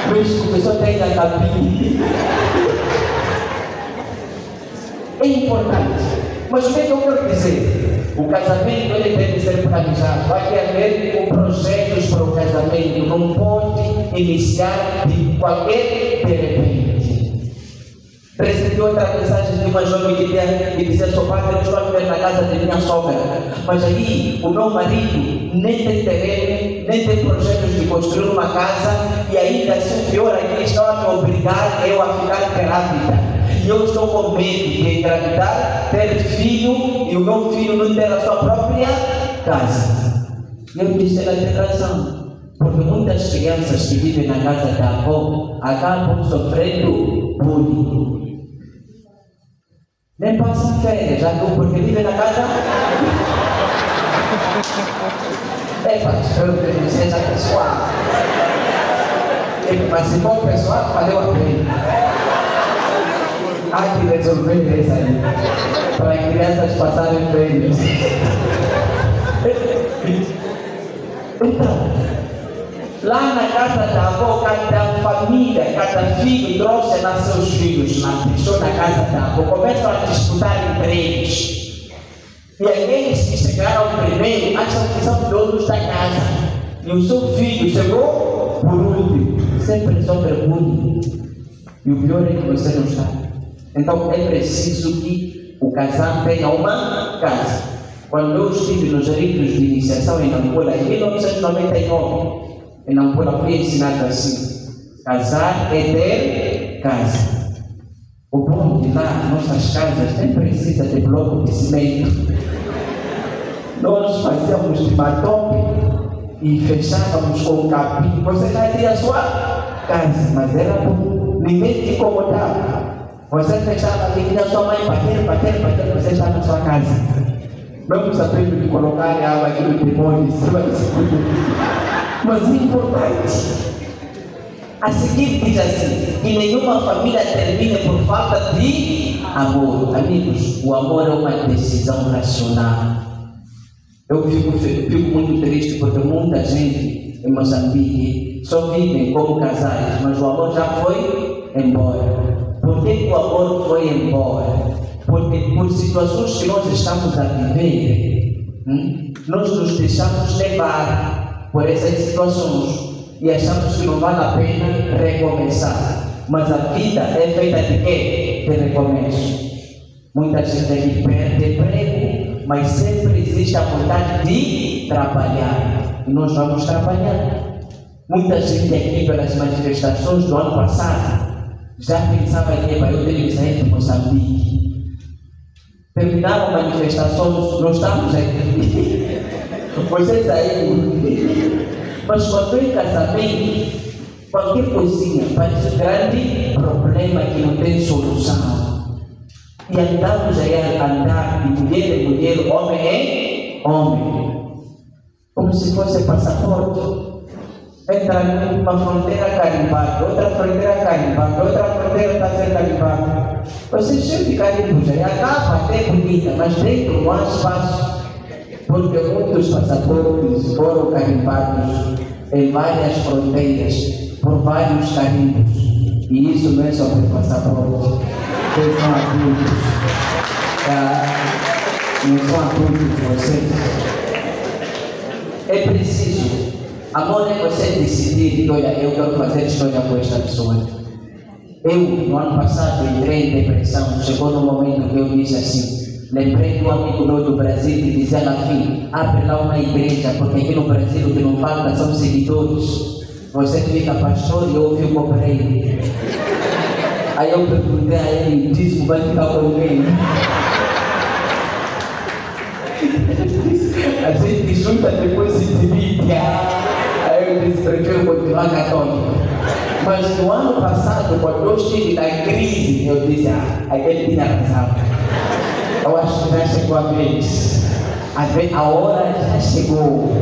Mas começou a ter a cabine. É importante. Mas o que é que eu quero dizer? O casamento ele deve ser planejado. Vai haver projetos para o casamento. Não pode iniciar de qualquer de repente. Recebi outra mensagem de uma jovem que dizia: sou padre, eu estou a viver na casa de minha sogra. Mas aí o meu marido nem tem terreno, nem tem projetos de construir uma casa, e ainda assim, pior, aqui estão a me obrigar eu a ficar grávida. E eu estou com medo de engravidar, ter filho e o meu filho não ter a sua própria casa. E eu disse: ela tem razão, porque muitas crianças que vivem na casa da avó acabam sofrendo bullying. Nem passam férias, já que porque vivem na casa. Espero que não seja pessoal. Mas se for pessoal, valeu a pena. Há que resolver isso aí, para as crianças passarem férias. Então, lá na casa da avó, cada família, cada filho trouxe lá seus filhos, deixou na casa da avó, começam a disputar entre eles. E aqueles que chegaram primeiro acham que são donos da casa. E o seu filho chegou por último. Sempre sofre bullying. E o pior é que você não sabe. Então é preciso que o casal tenha uma casa. Quando eu estive nos ritos de iniciação em Nampula, em 1999, em Nampula fui ensinado assim: casar é ter casa. O bom de lá, nossas casas nem precisa de bloco de cimento. Nós fazíamos de matope e fechávamos com capim. Você já tinha a sua casa, mas era bom, ninguém te incomodava. Você fechava aqui, tinha sua mãe bater, você está na sua casa. Não sabendo de colocar água aqui no demônio em cima desse tudo. Mas o importante, a seguir diz assim: que nenhuma família termine por falta de amor. Amigos, o amor é uma decisão racional. Eu fico muito triste porque muita gente em Moçambique só vivem como casais, mas o amor já foi embora. Por que o amor foi embora? Porque por situações que nós estamos a viver, nós nos deixamos levar por essas situações e achamos que não vale a pena recomeçar. Mas a vida é feita de quê? De recomeço. Muita gente aqui perde emprego, mas sempre existe a vontade de trabalhar. E nós vamos trabalhar. Muita gente aqui, pelas manifestações do ano passado, já pensava em eu tenho que sair de Moçambique. Terminaram manifestações, nós estamos aqui. Vocês saíram. Mas quando em casamento, qualquer coisinha parece um grande problema que não tem solução. E andamos aí a andar de mulher em mulher, homem em homem, como se fosse passaporte. Entra numa fronteira carimbada, outra fronteira carimbada, outra fronteira está sendo carimbada. Vocês têm que carimbos aí, acaba até bonita, mas dentro não há espaço, porque muitos passaportes foram carimbados em várias fronteiras, por vários carimbos. E isso não é sobre passaporte. Vocês são adultos. Não são adultos vocês. É preciso. Amor é você decidir, olha, eu quero fazer história com esta pessoa. Eu, no ano passado, entrei em depressão. Chegou no momento que eu disse assim, lembrei do amigo meu do Brasil que dizia na fim, abre lá uma igreja, porque aqui no Brasil o que não falta são seguidores. Você fica pastor e eu fico obreiro. Aí eu perguntei a ele, dízimo vai ficar com quem? A gente junta depois se divide. Aí eu disse, prefiro continuar católico. Mas no ano passado, quando eu estive na crise, eu disse, aquele tinha razão. Eu acho que já chegou a vez. A hora já chegou.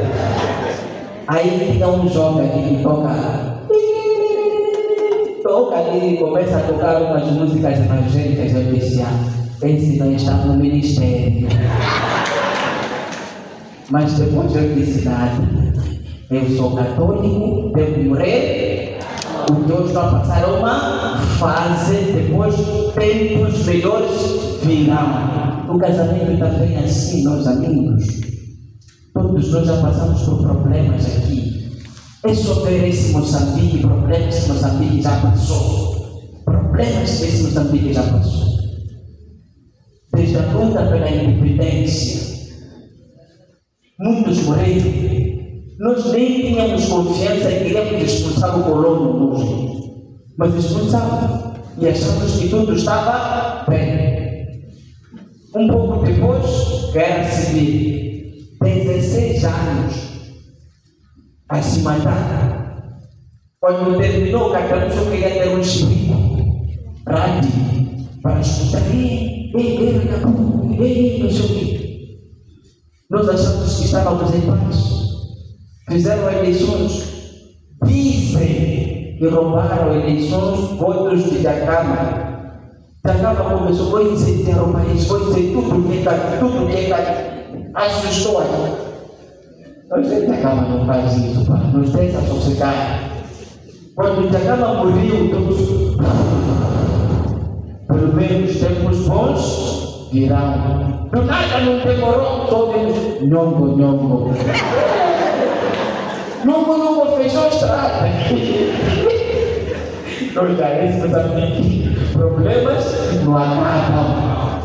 Aí tinha um jovem aqui que toca ali, começa a tocar umas músicas evangélicas. Eu disse, esse não está no ministério. Mas depois eu disse nada. Eu sou católico, devo morrer o que hoje estão a passar é uma fase, depois tempos melhores virão. O casamento também é assim, meus amigos. Todos nós já passamos por problemas aqui. É só ver esse Moçambique, problemas que Moçambique já passou. Problemas que esse Moçambique já passou. Desde a luta pela independência, muitos morreram. Nós nem tínhamos confiança e queríamos expulsar o colono hoje. Mas expulsamos e achamos que tudo estava bem. Um pouco depois, guerra civil. 16 anos a se matar. Quando terminou, cada um só queria ter um chip rádio para escutar. Não sei o quê. Nós achamos que estávamos em paz. Fizeram eleições. Dizem que roubaram eleições, votos de Jacama. Jacama começou, vou incendiar o país, vou dizer tudo que é assustou aqui. Nós Jacama não faz isso, pá. Nós temos a sociedade. Quando Jacama morreu, todos, pelo menos tempos bons virão. Do nada não demorou, só vimos nhongo. Nhongo fechou a estrada. Nós já esses amigos, problemas não acabam.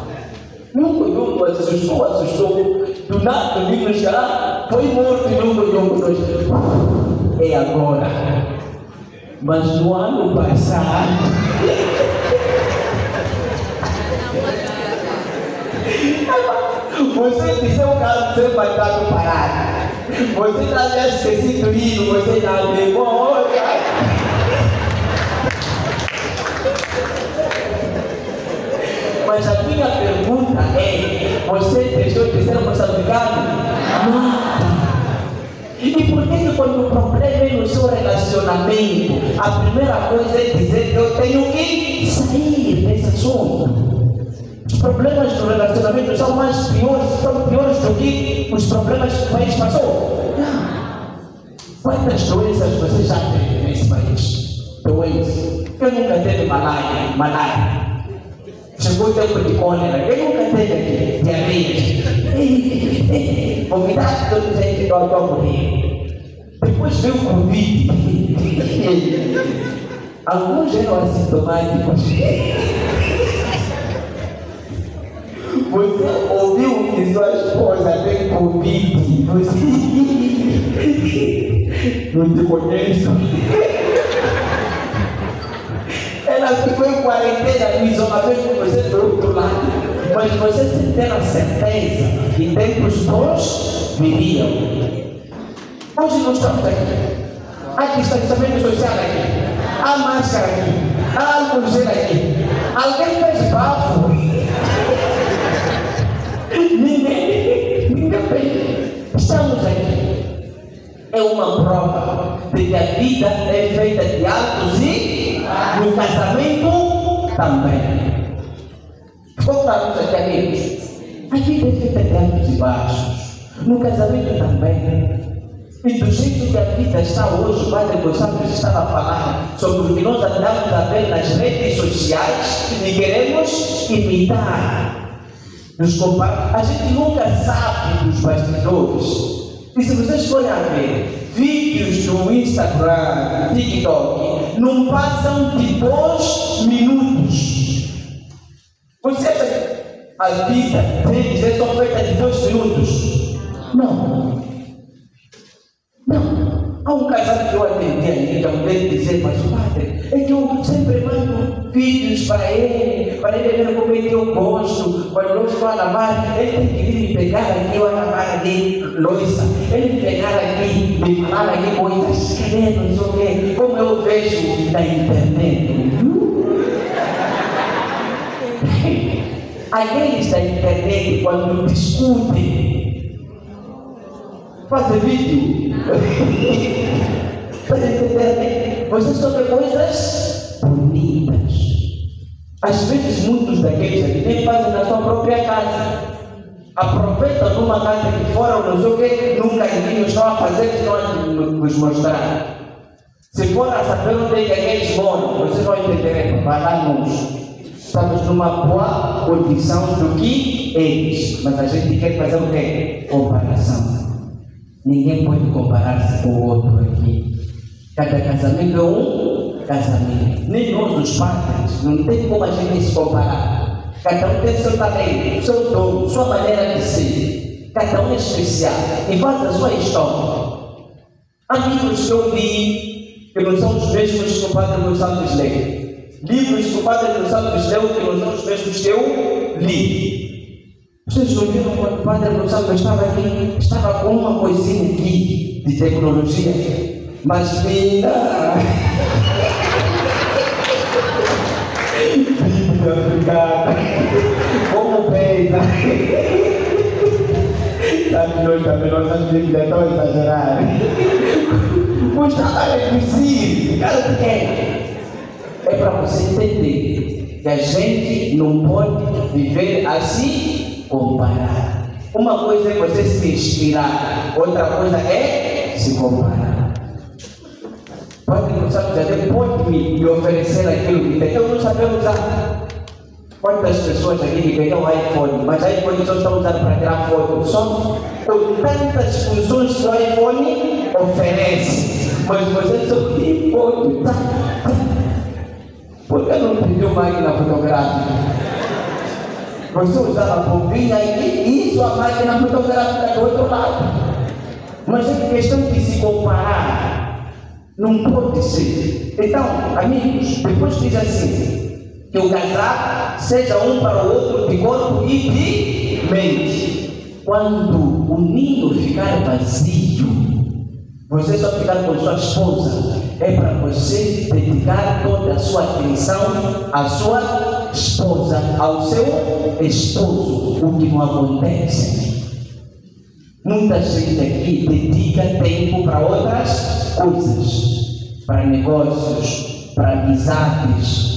Nhongo assustou. Do nada vimos já, foi morto Nhongo. É agora. Mas no ano passado, você dizer o carro ser mandado parar. Você já havia esquecido isso, você já levou. Mas a minha pergunta é: você deixou de ser moçambicano? Nada. E por que quando o problema é no seu relacionamento, a primeira coisa é dizer que eu tenho que sair desse assunto? Os problemas do relacionamento são piores do que os problemas que o país passou. Quantas doenças você já teve nesse país? Doenças. Eu nunca tive malária. Chegou o tempo de cólera. Eu nunca teve aqui diabetes. Vomitar, todo gente que eu morrer. Depois veio o Covid. Alguns eram assintomáticos. Você ouviu que sua esposa tem Covid? Não te conheço. Ela ficou em quarentena, no isolamento com você do outro lado. Mas você sem ter a certeza que tempos bons viriam. Hoje não estamos aqui. Há distanciamento social aqui. Há máscara aqui. Há álcool gel aqui. Alguém fez bafo. Ninguém fez. Estamos aqui. É uma prova de que a vida é feita de altos e no casamento também. Ficou claro isso aqui, amigos? A vida é feita de altos e baixos. No casamento também. E do jeito que a vida está hoje, o Padre Gonçalves estava a falar sobre o que nós andamos a ver nas redes sociais e queremos imitar. Nos comparar. A gente nunca sabe dos bastidores. E se vocês forem a ver vídeos no Instagram, TikTok, não passam de 2 minutos. Você acha que a vida deles é só feita de 2 minutos? Não. Há um casal que eu atendi ali, que alguém dizer, mas padre, é que eu sempre mando vídeos para ele ver como é que eu gosto. Quando eu estou a lavar, ele tem que vir me pegar aqui, eu a lavar ali, louça. Ele me pegar aqui, me falar aqui coisas, não sei o quê, como eu vejo na internet. Aqueles da internet, quando discutem, fazem vídeo. Você só vê coisas bonitas. Às vezes muitos daqueles aqui nem fazem na sua própria casa. Aproveitam numa casa que fora, não sei o que, num cantinho estão a fazer que estão a nos mostrar. Se for a saber onde é que eles moram, vocês vão entender, vai lá nos. Estamos numa boa condição do que eles, mas a gente quer fazer o quê? Comparação. Ninguém pode comparar-se com o outro aqui. Cada casamento é um casamento. Nem nós, os padres, não tem como a gente se comparar. Cada um tem seu talento, seu dom, sua maneira de ser. Cada um é especial e faz a sua história. Há livros que eu li que não são os mesmos que o Padre Luís Santos leu. Livros que o Padre Luís Santos leu que não são os mesmos que eu li. Vocês não viram quando o Padre Luís Santos estava aqui? Estava com uma coisinha aqui de tecnologia. Mas Bíblia africana, como pesa. Sabe, nós também, nossas Bíblias estão a exagerar. Mas estava a reduzir, cara pequena. É para você entender que a gente não pode viver assim, comparar. Uma coisa é você se inspirar, outra coisa é se comparar. Pode me oferecer aquilo que tem. Eu não sabia usar. Quantas pessoas aqui que ganham iPhone, mas iPhone só estão usando para tirar foto. Só com tantas funções que o iPhone oferece. Mas você só tem foto. Por que não pediu máquina fotográfica? Você usava a bombinha e isso a máquina fotográfica do outro lado. Mas é questão de se comparar. Não pode ser. Então, amigos, depois diz assim, que o casar seja um para o outro de corpo e de mente. Quando o ninho ficar vazio, você só ficar com sua esposa, é para você dedicar toda a sua atenção à sua esposa, ao seu esposo, o que não acontece. Muita gente aqui dedica tempo para outras coisas, para negócios, para amizades.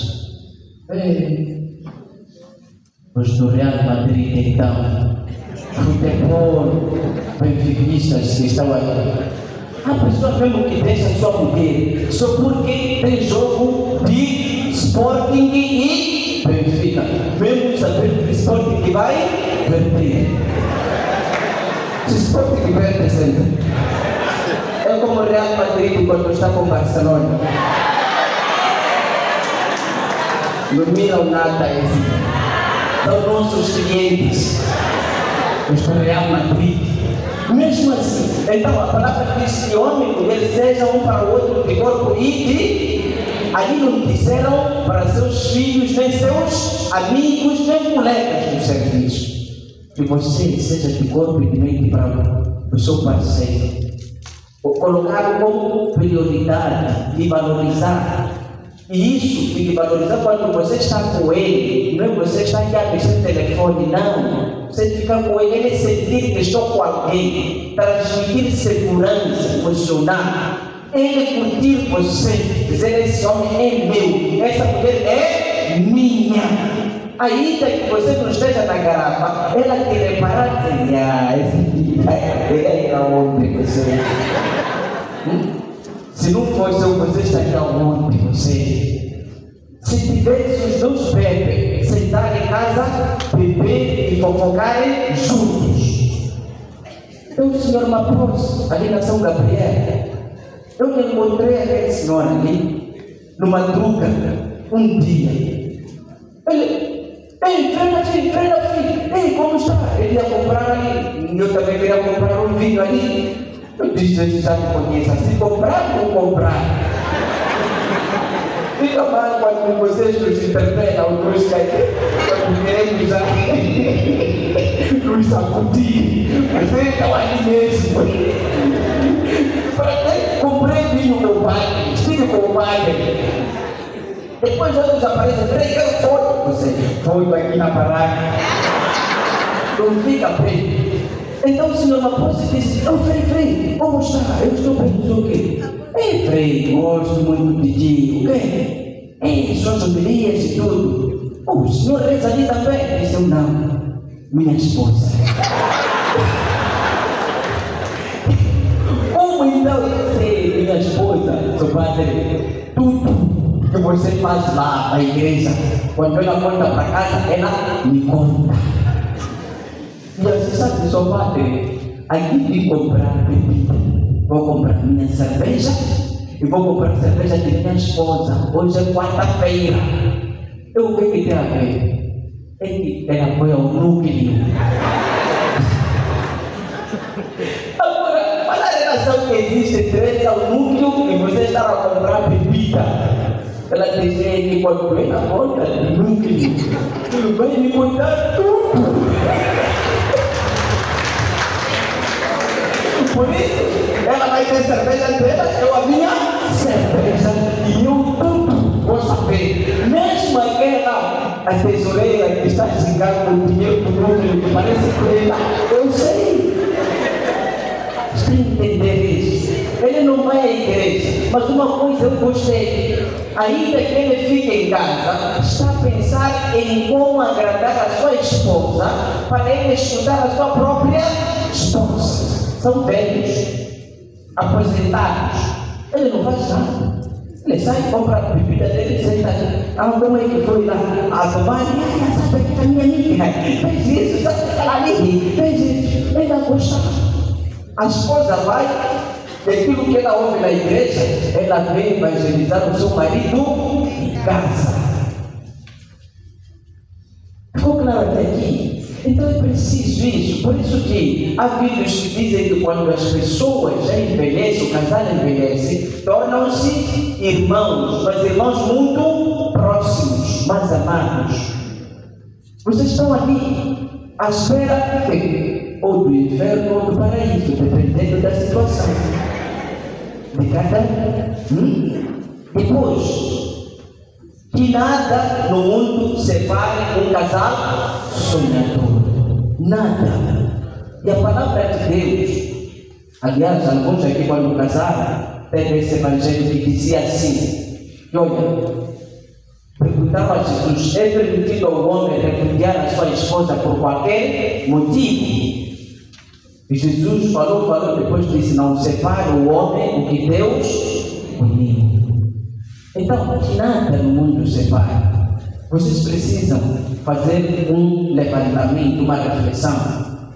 Os do Real Madrid, então, futebol, benfiquistas que estão aqui. A pessoa mesmo que deixa sua mulher só porque tem jogo de Sporting e Benfica, mesmo sabendo que Sporting que vai perder. Se Sporting perde sempre. É como o Real Madrid quando está com Barcelona. Não miram nada esse. São nossos clientes. Os do Real Madrid. Mesmo assim, então a palavra diz que homem e mulher sejam um para o outro de corpo e de. Ali não disseram para seus filhos, nem seus amigos, nem colegas do serviço. Que você seja de corpo e de mente para o seu parceiro. Colocar como prioridade e valorizar. E isso fique valorizar quando você está com ele, não é você está aqui a mexer no telefone, não. Você fica com ele, ele sentir que estou com alguém, transmitir segurança emocional, ele curtir você, dizer esse homem é meu, essa mulher é minha. Ainda que você não esteja na garrafa, ela te reparar e dizer, esse filho é onde você. Se não fosse eu, você estaria onde você? Se tivesse os dois bebês sentar em casa, beber e fofocarem juntos. Então o senhor Mapros, ali na São Gabriel, eu me encontrei aquele senhor ali, numa druga, um dia. Ele, treina filho, ei, como está? Ele ia comprar ali, eu também queria comprar um vinho ali. Eu disse, ele já me conhece, se comprar ou comprar. Fica mal quando vocês nos interpelam, os dois quando queremos já nos sacudir. Mas ele estava ali mesmo. Comprei vinho com o padre, estive com o padre. Depois outros aparecem, peraí, eu fui. Você foi aqui na barraca. Não fica bem. Então o senhor Maposse disse, Frei, como está? Eu estou bem, não sei o quê. Frei, gosto muito de ti, o quê? Suas homilias e tudo. O senhor reza ali também? Disse eu, não, minha esposa. Como então? Minha esposa, seu padre, tudo que você faz lá na igreja, quando ela volta para casa, ela me conta. E você sabe, só padre, aqui de comprar bebida, vou comprar minha cerveja e vou comprar cerveja de minha esposa. Hoje é quarta-feira. Eu vejo que tem a ver. É que ela foi ao núcleo. Agora, qual a relação que existe entre ao núcleo e você estar a comprar bebida? Ela dizia que quando vem na conta do núcleo, ele vai me contar tudo. Por isso, ela vai ter cerveja dela, eu a minha cerveja, e eu tudo vou saber. Mesmo aquela, a tesoureira que está desligando o dinheiro do núcleo, que parece que ela, eu sei. Você entender isso? Ele não vai à igreja, mas uma coisa eu gostei. Ainda que ele fique em casa, está a pensar em como agradar a sua esposa para ele escutar a sua própria esposa. São velhos, aposentados. Ele não faz nada. Ele sai, compra a bebida dele, senta ali. Ah, como é que foi lá? A tomar, sabe que a minha amiga fez isso, sabe que ela ali fez isso. Ele não gosta. A esposa vai, daquilo que ela ouve na igreja, ela vem evangelizar o seu marido em casa. Ficou claro até aqui? Então é preciso isso. Por isso que há vídeos que dizem que quando as pessoas já envelhecem, o casal envelhece, tornam-se irmãos, mas irmãos muito próximos, mais amados. Vocês estão ali à espera ou do inferno ou do paraíso, dependendo da situação. De cada Depois, que nada no mundo separe um casal sonhador. Nada. E a palavra de Deus, aliás, alguns aqui quando casaram, teve esse evangelho que dizia assim, que olha, perguntava a Jesus, é permitido ao homem repudiar a sua esposa por qualquer motivo? E Jesus falou, depois disse, não separe o homem o que Deus uniu. Então, que nada no mundo separa. Vocês precisam fazer um levantamento, uma reflexão.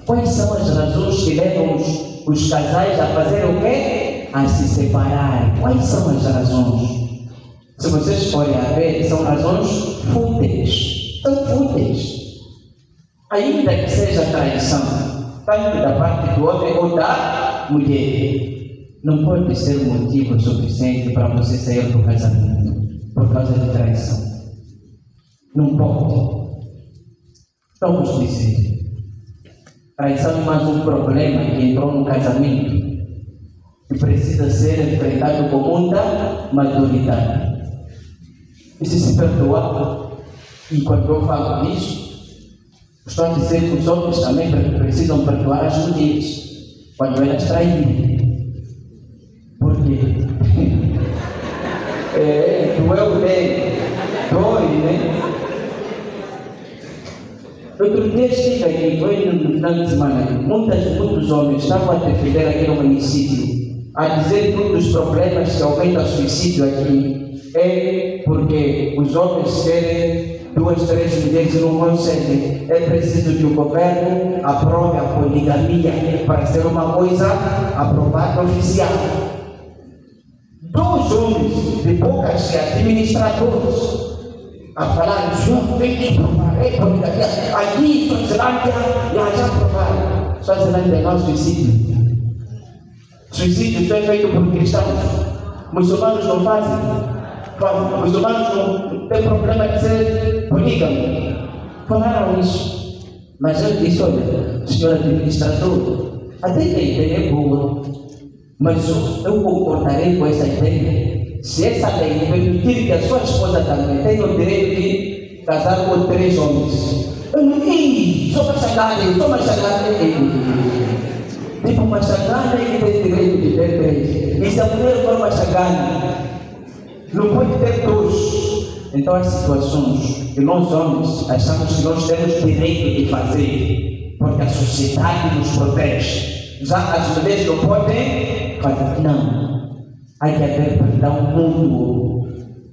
Quais são as razões que levam os casais a fazer o quê? A se separar. Quais são as razões? Se vocês forem a ver, são razões fúteis. São fúteis. Ainda que seja traição, tanto da parte do homem ou da mulher, não pode ser motivo suficiente para você sair do casamento por causa de traição. Não pode. Então vos dizer, traição é mais um problema que entrou no casamento e precisa ser enfrentado com muita maturidade. E se perdoar, e quando eu falo nisso, estou a dizer que os homens também precisam perdoar as mulheres quando elas traírem. Por quê? Doeu bem, dói, né? Outro dia estive aqui, foi no final de semana, muitos homens estavam a defender aqui no município, a dizer que um dos problemas que aumenta o suicídio aqui é porque os homens querem 2, 3 mulheres e não conseguem. É preciso que o governo aprove a poligamia para ser uma coisa aprovada oficial. 2 homens de bocas administradores a falar, João, tem que provar, poligamia. Aqui, Suazilândia, já aprovaram. Suazilândia não é suicídio. Suicídio foi feito por cristãos. Muçulmanos não fazem. Muçulmanos não têm problema de ser polígamo. Falaram isso. Mas eu disse, olha, senhor administrador, até que a ideia é boa, mas eu concordarei com essa ideia se essa lei permitir que a sua esposa também tenha o direito de casar com 3 homens. Eu não digo, sou machagada. Tipo machagada que tem direito de ter 3. E se a mulher for machagada, não pode ter 2. Então as situações que nós homens achamos que nós temos direito de fazer, porque a sociedade nos protege. Já as mulheres não podem fazer. Não. há que haver perdão mútuo.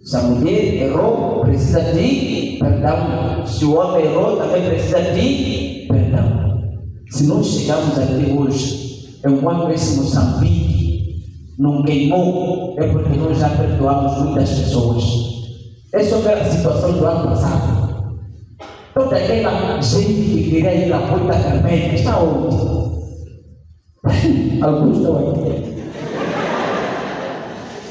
Se a mulher errou, precisa de perdão. Se o homem errou, também precisa de perdão. Se nós chegamos aqui hoje, enquanto esse Moçambique não queimou, é porque nós já perdoamos muitas pessoas. É só ver a situação do ano passado. Toda aquela gente que queria ir à Ponta Carmela está onde? Alguns estão aqui.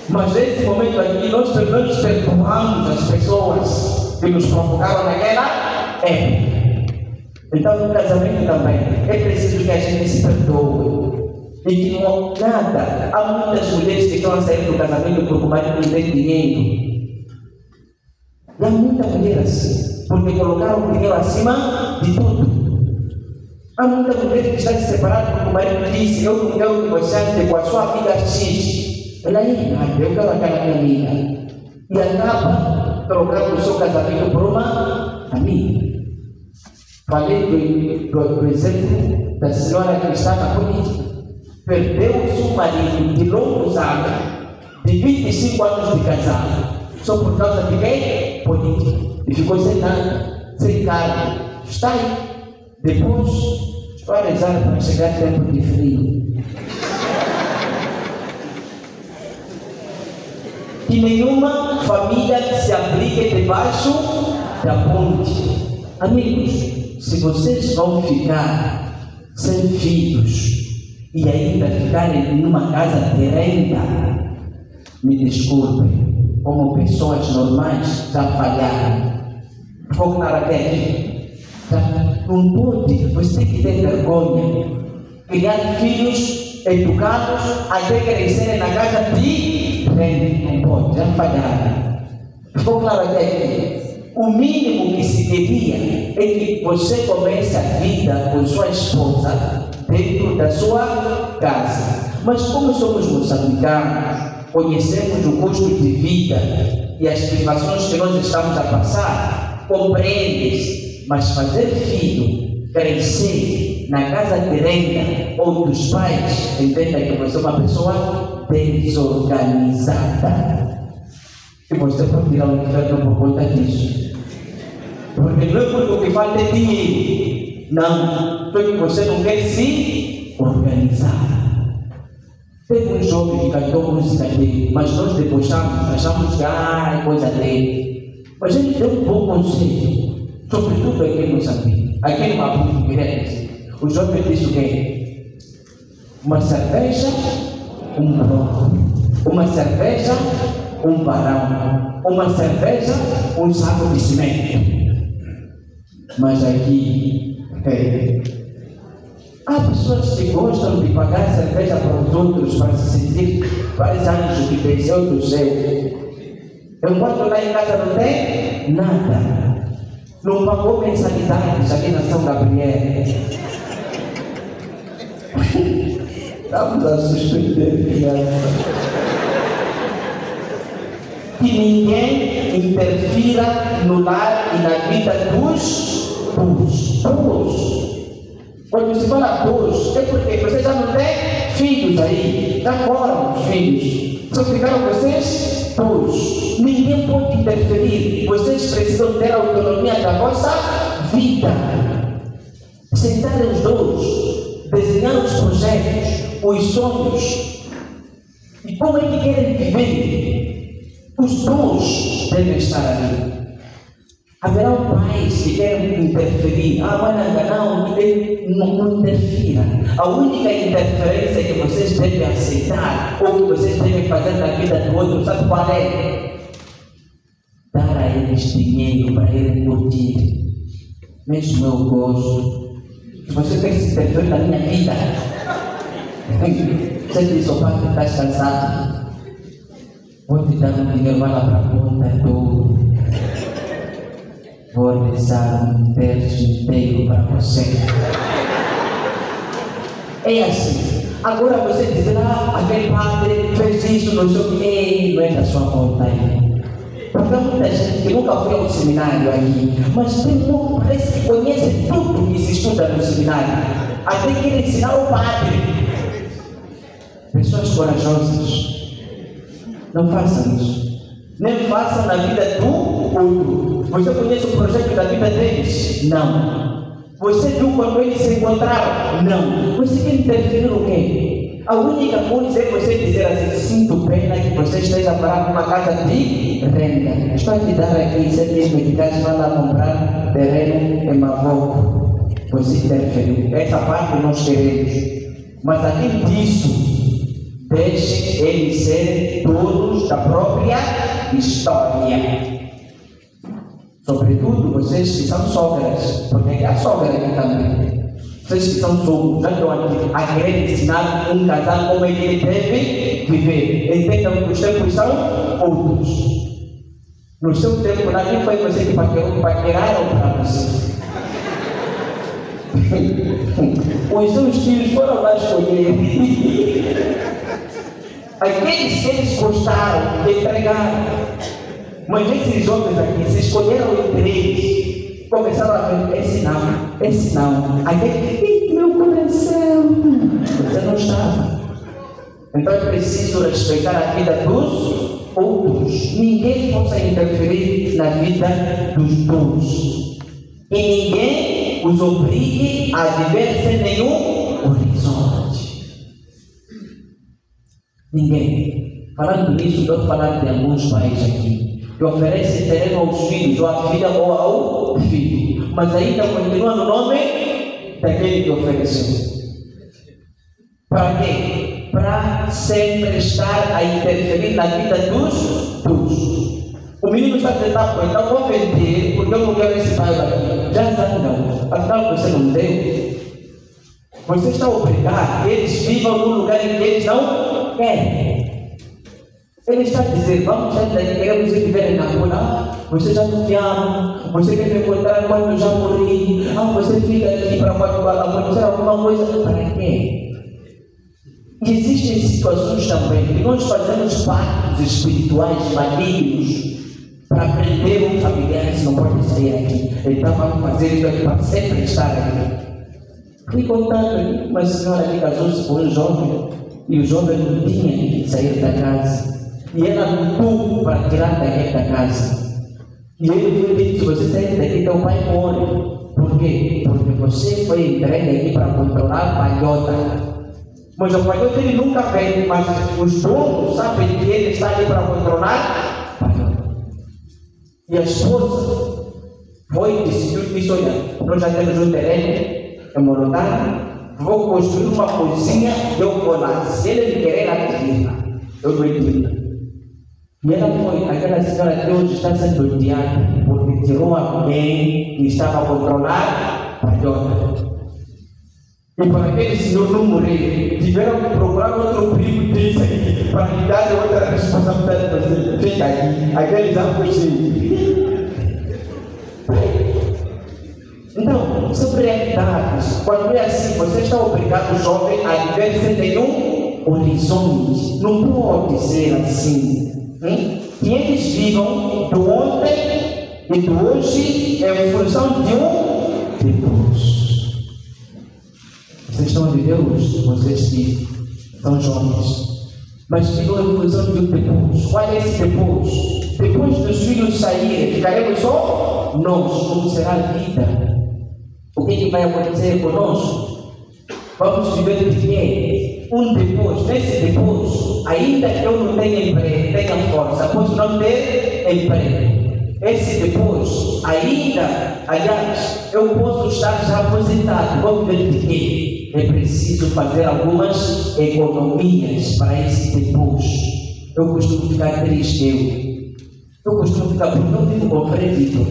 Mas nesse momento aqui, nós pelo menos perdoamos as pessoas que nos provocaram naquela época. Então, no casamento também, é preciso que a gente se perdoe. E que não há nada. Há muitas mulheres que estão a sair do casamento porque o marido não tem dinheiro. E há muita mulher assim, porque colocaram o dinheiro acima de tudo. Há muita mulher que está se separando porque o marido disse: eu não quero negociar com a sua amiga X. Ela é nada, eu quero aquela minha amiga. E acaba trocando o seu casamento por uma amiga. Falei do exemplo da senhora que está na política. Perdeu o seu marido de longos anos, de 25 anos de casado, só por causa de quem? Política. E ficou sem nada, sem cargo. Está aí. Depois, estou a rezar para chegar tempo de frio. Que nenhuma família se abrigue debaixo da ponte. Amigos, se vocês vão ficar sem filhos e ainda ficarem numa casa de renda, me desculpem, como pessoas normais já falharam. Fogo na raquete. Não pode, você tem que ter vergonha. Criar filhos educados até crescerem na casa de renda. Não pode, já falharam. Fogo na raquete. O mínimo que se queria é que você comece a vida com sua esposa dentro da sua casa. Mas como somos moçambicanos, conhecemos o custo de vida e as privações que nós estamos a passar, compreende-se. Mas fazer filho crescer na casa de renda ou dos pais, entenda que você é uma pessoa desorganizada. E você pode tirar o inferno por conta disso. Porque não é porque o que falta é dinheiro. Não, foi que você não quer se organizar. Teve um jovem que cantou música dele, mas nós debochamos, achamos que é coisa dele. Mas ele deu um bom conselho, sobretudo aqui em Moçambique. Aqui no Maputo, queria dizer. O jovem disse o quê? Uma cerveja, um bloco. Uma cerveja, um varão. Uma cerveja, um saco de cimento. Mas aqui, há pessoas que gostam de pagar cerveja para os outros para se sentir vários anos que desceu do céu. Enquanto lá em casa não tem nada. Não pagou mensalidades aqui na São Gabriel. Estamos a suspender, criança. Que ninguém interfira no lar e na vida dos. Quando se fala dos, é porque você já não tem filhos aí, já foram os filhos, só ficaram vocês dos. Ninguém pode interferir, vocês precisam ter a autonomia da vossa vida. Sentar os dois, desenhar os projetos, os sonhos, e como é que querem viver. Os dois devem estar ali. Haverá pais que querem interferir. Não interfira. A única interferência que vocês devem aceitar ou que vocês devem fazer na vida do outro, sabe qual é? Dar a eles dinheiro para eles curtir. Mesmo eu gosto. Se você quer se interferir na minha vida, você diz: "Opa, estás cansado? Vou te dar um dinheiro, vai lá para a ponta do. Vou rezar um terço inteiro para você." É assim. Agora você diz: aquele padre fez isso, não sei o que, não é da sua conta aí. Porque há muita gente que nunca foi ao seminário aí, mas parece que conhece tudo que se estuda no seminário. Até quer ensinar o padre. Pessoas corajosas Não façam isso. Nem façam na vida do outro. Você conhece o projeto da vida deles? Não. Você viu quando eles se encontraram? Não. Você quer interferir no quê? A única coisa é você dizer assim: sinto pena que você esteja parado numa casa de renda. Estou a te dar aqui 100 mil meticais, vai lá comprar terreno em Mavoco. Você interferiu. Essa parte nós queremos. Mas além disso, deixem eles serem donos da própria história. Sobretudo vocês que são sogras, porque a sogra aqui também. Vocês que são sogros, já estão aqui a querer ensinar um casal como ele deve viver. Entendam que os tempos são outros. No seu tempo, não foi você que paqueraram para você. Os seus filhos foram lá escolher. Aqueles que eles gostaram de entregar. Mas esses jovens aqui, se escolheram entre eles, começaram a ver: esse não. Aquele, meu coração. Você não estava. Então é preciso respeitar a vida dos outros. Ninguém possa interferir na vida dos dois. E ninguém os obrigue a viver sem nenhum horizonte. Ninguém. Falando nisso, estou falando de alguns pais aqui que oferecem terreno aos filhos, ou à filha, ou ao filho, mas ainda continua no nome daquele que ofereceu. Para quê? Para sempre estar a interferir na vida dos dois. O menino está tentando: então vou vender, porque eu não quero esse pai daqui. Já zangam. Afinal, você não deu. Você está a obrigar que eles vivam num lugar em que eles não querem. Ele está a dizer: vamos sair daqui, queremos ir viver na rua. Você já não me ama, você quer me encontrar quando eu já morri. Você fica aqui para quando acontecer alguma coisa. Para quê? E existem situações também que nós fazemos pactos espirituais malignos para prender um familiar que não pode sair aqui. Então vamos fazer isso aqui para sempre estar aqui. Fui contando aqui, uma senhora que casou-se com um jovem, e o jovem não tinha que sair da casa. E ela lutou para tirar daqui da casa. E ele foi dito: se você sair daqui, teu pai morre. Por quê? Porque você foi entregue aqui para controlar a palhota. Mas o palhota ele nunca vem, mas os donos sabem que ele está ali para controlar a palhota. E a esposa foi e disse: olha, nós já temos um terreno em Morondanga, vou construir uma coisinha e eu vou lá. Se ele me querer aqui, eu não entendo. E ela foi, aquela senhora que hoje está sendo odiada, porque tirou alguém que estava a controlar a palhota. E para aquele senhor não morrer, tiveram que procurar outro primo desse aqui, para lhe dar outra responsabilidade para você. Fica aqui, aquele já foi cheio. Então, sobre realidades, quando é assim, você está obrigado, jovem, a viver sem nenhum horizonte. Não pode ser assim. Que eles vivam do ontem e do hoje em função de um depois. Vocês estão a viver hoje, vocês que são jovens, mas vivam em função de um depois. Qual é esse depois? Depois dos filhos saírem, ficaremos só nós. Como será a vida? O que vai acontecer conosco? Vamos viver de quê? Um depois, nesse depois, ainda que eu não tenha emprego, tenha força, posso não ter emprego. Esse depois, ainda, aliás, eu posso estar já aposentado. Vou viver de quê? É preciso fazer algumas economias para esse depois. Eu costumo ficar triste, eu costumo ficar, porque eu vivo com o Frei Vitor.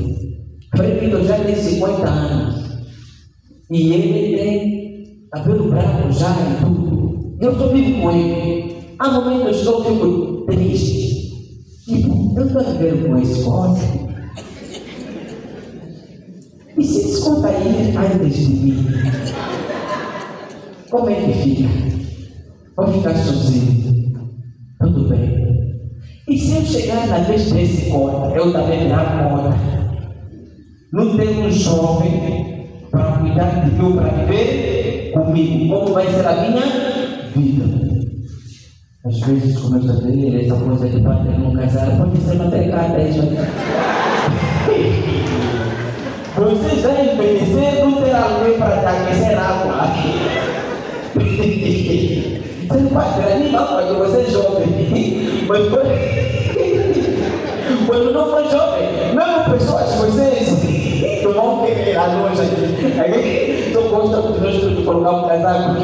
Frei Vitor já tem 50 anos. E ele tem cabelo branco já e tudo. Eu estou vivo com ele. Há momentos que eu fico triste. Tipo, eu estou vivendo com esse homem. E se desconta ele antes de mim? Como é que fica? Vou ficar sozinho. Tudo bem. E se eu chegar na vez desse conta, eu também me dar conta. Não tenho um jovem para cuidar de mim, para viver comigo. Como vai ser a minha vida? Às vezes começo a ver essa coisa de padre não casar, pode ser matriarcada isso. Você já envelhecer, não ter alguém para te aquecer água. Você não pode ter animal porque você é jovem. Mas quando não for jovem, mesmo pessoas, vocês não vão querer a longe aqui. Eu gosto de nós de colocar um casaco.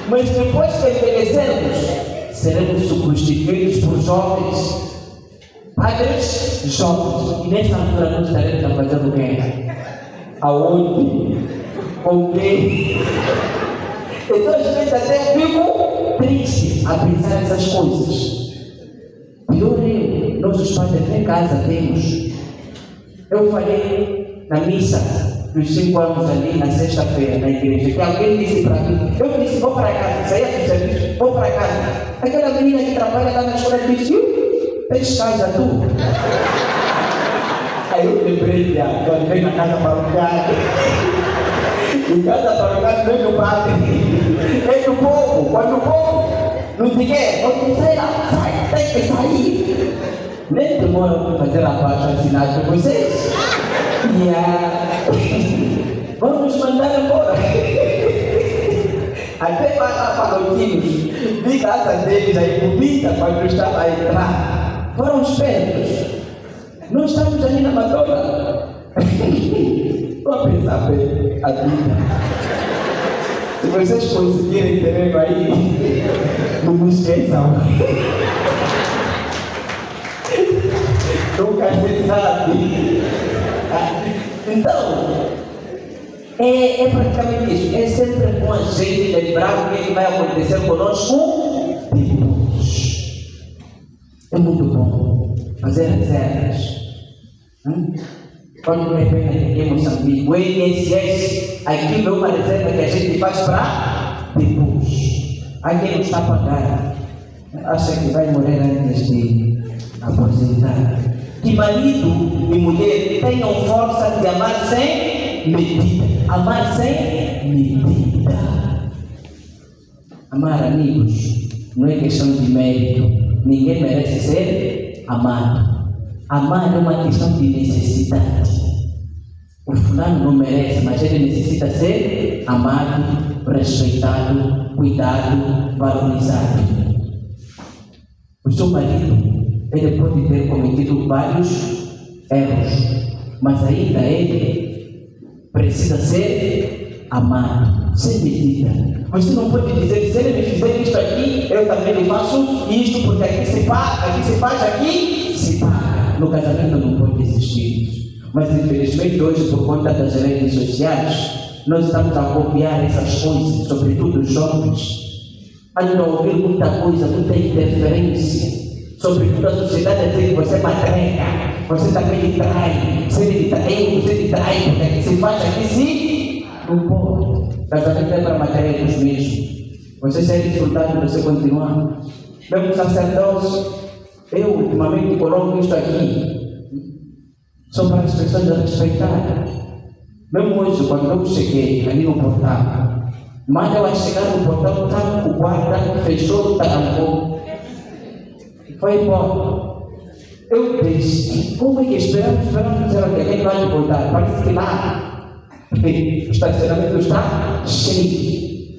Mas depois que envelhecermos, seremos substituídos por jovens, padres jovens. E nessa altura nós estaremos a fazer o quê? Aonde? Com quem? Então às vezes até fico triste a pensar nessas coisas. Pior é, nós os padres em casa temos. Eu falei na missa dos 5 anos ali na sexta-feira na igreja, que alguém disse para mim, eu disse, vou para casa, saía do serviço, vou para casa. Aquela menina que trabalha lá na escola disse, tens casa tu? Aí eu lembrei, quando vem na casa paroquial, em casa paroquial não é do padre, é do povo, quando o povo não te quer, não sai lá, sai, tem que sair. Nem demora para fazer abaixo assinado com vocês. Vamos mandar embora. Até para Lotinhos, vi casa deles aí, comida quando eu estava a entrar. Foram espertos. Não estamos ali na Madonna. Vou pensar bem a vida. Se vocês conseguirem terreno aí, não me esqueçam. Nunca se sabe. Então, é praticamente isso. É sempre com a gente lembrar o que vai acontecer conosco depois. É muito bom fazer reservas. Quando de repente aqui em Moçambique, o INSS, aquilo é uma reserva que a gente faz para depois. Aí quem não está a pagar, acha que vai morrer antes de aposentar. Que marido e mulher tenham força de amar sem medida. Amar sem medida. Amar, amigos, não é questão de mérito. Ninguém merece ser amado. Amar é uma questão de necessidade. O fulano não merece, mas ele necessita ser amado, respeitado, cuidado, valorizado. O seu marido, ele pode ter cometido vários erros, mas ainda ele precisa ser amado, sem medida. Você não pode dizer, se ele me fizer isto aqui, eu também lhe faço isto, porque aqui se faz, aqui se paga. No casamento não pode existir isso. Mas infelizmente hoje, por conta das redes sociais, nós estamos a copiar essas coisas, sobretudo os jovens. Andam a ouvir muita coisa, muita interferência. Sobretudo a sociedade a dizer que você é matraca, você também lhe trai, se ele lhe trai, você lhe trai, porque aqui se faz, aqui se não pode. Casamento é para matracos mesmo. Você ser insultado, você continuar. Mesmo sacerdócio, eu ultimamente coloco isto aqui, só para as pessoas respeitarem. Mesmo hoje, quando eu cheguei ali no portão, mas eu a chegar no portão, o guarda fechou o tampão. Foi embora. Eu disse, como é que esperamos dizer que alguém vai voltar? Parece que lá o estacionamento está cheio.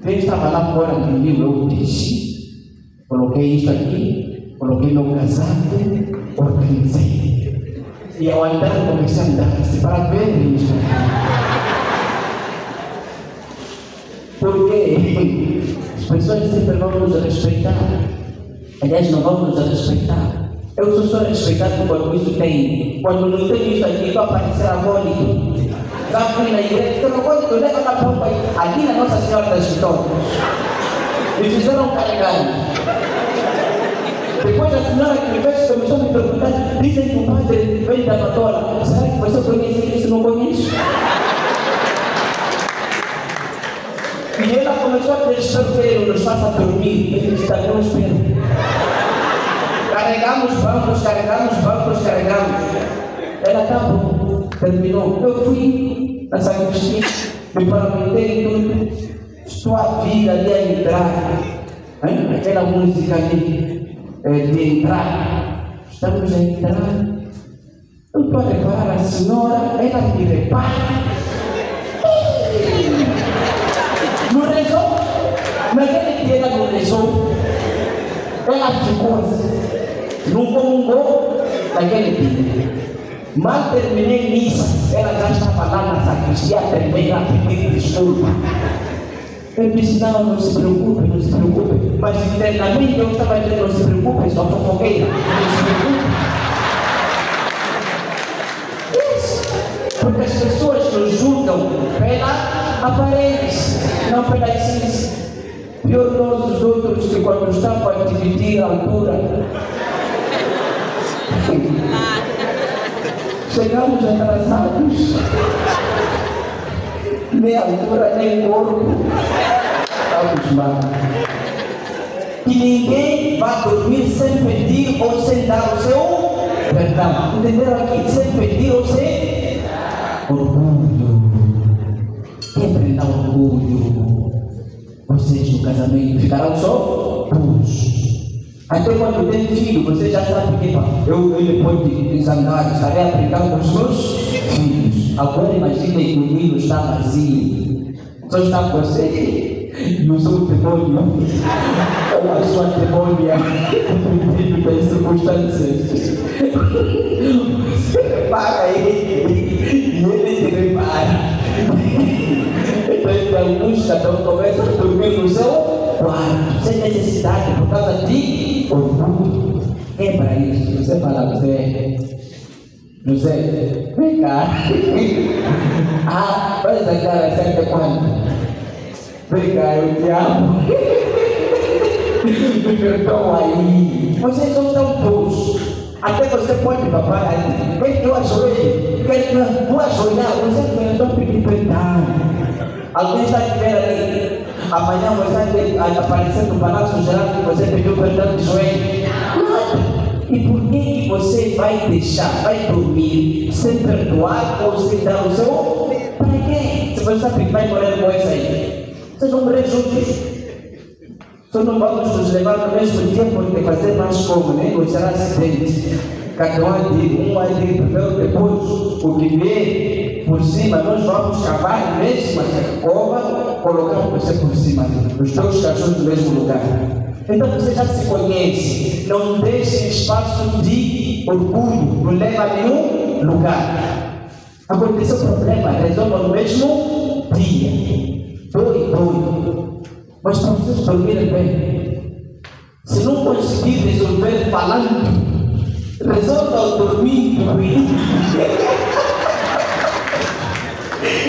Ele estava lá fora do livro, eu disse, coloquei isso aqui, coloquei meu casaco, organizei. E ao andar, comecei a andar, para ver isso. Porque as pessoas sempre vão nos respeitar. Aliás, não vão nos respeitar. Eu sou só respeitado quando isso tem. Quando não tem isso aqui, vai aparecer agónico. Já fui na igreja, eu não gosto de levar na pompa aqui na Nossa Senhora das Vitórias. Me fizeram carregar. Depois a senhora que me fez começou a me perguntar, dizem que o padre vem da Madonna. Será que você conhece isso? Não conheço? E ela começou a dizer, espero que ele nos faça dormir. Ele disse, também não espero. Carregamos bancos. Ela está bom, terminou. Eu fui na sacristia, me paramentei tudo. Estou a vir ali a entrar. Aquela música ali de entrar. Estamos a entrar. Eu estou a reparar a senhora, ela me repara. Não rezou? Naquele dia ela não rezou. Ela ficou assim. Não comungou naquele dia. Mal terminei missa, ela já estava lá na sacristia também a pedir desculpa. Eu disse, não se preocupe, não se preocupe. Mas internamente eu estava dizendo, não se preocupe, só fofoqueira. Não se preocupe. Isso. Porque as pessoas nos julgam pela aparência, não pela essência. Pior nós os outros que quando estão a dividir a altura. Chegamos atrasados, nem altura, nem corpo. Estamos mal. E ninguém vai dormir sem pedir ou sem dar o seu perdão. Entenderam aqui? Sem pedir ou sem orgulho. Quem dá orgulho? Vocês no casamento ficarão só puros. Até quando tem filho, você já sabe que eu depois de zangar, estarei a brincar com os meus filhos. Agora imaginem que o menino está vazio. Só está você e o seu demônio, ou a sua demônia, dependendo das circunstâncias. Você repara ele e ele te repara. Então alguns cada um começa a dormir no seu quarto, sem necessidade, por causa de orgulho. É para isso. Você fala, José, vem cá. Faz a cara certa quando? Vem cá, eu te amo. Me perdoa aí. Vocês são tão tolos. Até você pode papai aí. Quer que eu ajoelhe? Quer que eu vou ajoelhar? Você não pedir perdão. Alguém está te vendo ali? Amanhã você vai aparecer no Palácio Geral que você pediu perdão de joelho. E por que você vai deixar, vai dormir sem perdoar ou sem dar o seu? Para quê? Se você sabe que vai morrer com isso aí, vocês vão morrer juntos. Só não vamos nos levar no mesmo dia porque fazer mais como, né? Ou será acidente. Cada um vai ter primeiro, depois o que vier por cima, nós vamos cavar mesmo a cova, colocar você por cima, os dois cachorros no mesmo lugar. Então você já se conhece, não deixe espaço de orgulho, não leva a nenhum lugar. Aconteceu o problema, resolva no mesmo dia. Dói. Mas para vocês dormirem bem, se não conseguir resolver falando, resolva dormindo.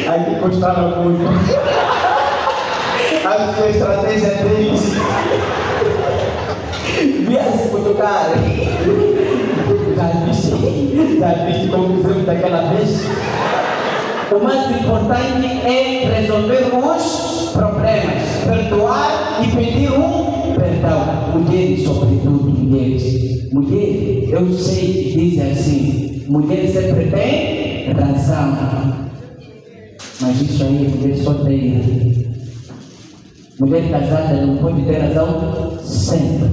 Aqui custava muito. Acho que a estratégia deles via-se cutucar. Já viste como fizemos daquela vez? O mais importante é resolver os problemas, perdoar e pedir um perdão. Mulheres, sobretudo mulheres. Mulher, eu sei que dizem assim, mulher sempre tem razão. Mas isso aí é mulher solteira. Mulher casada não pode ter razão sempre.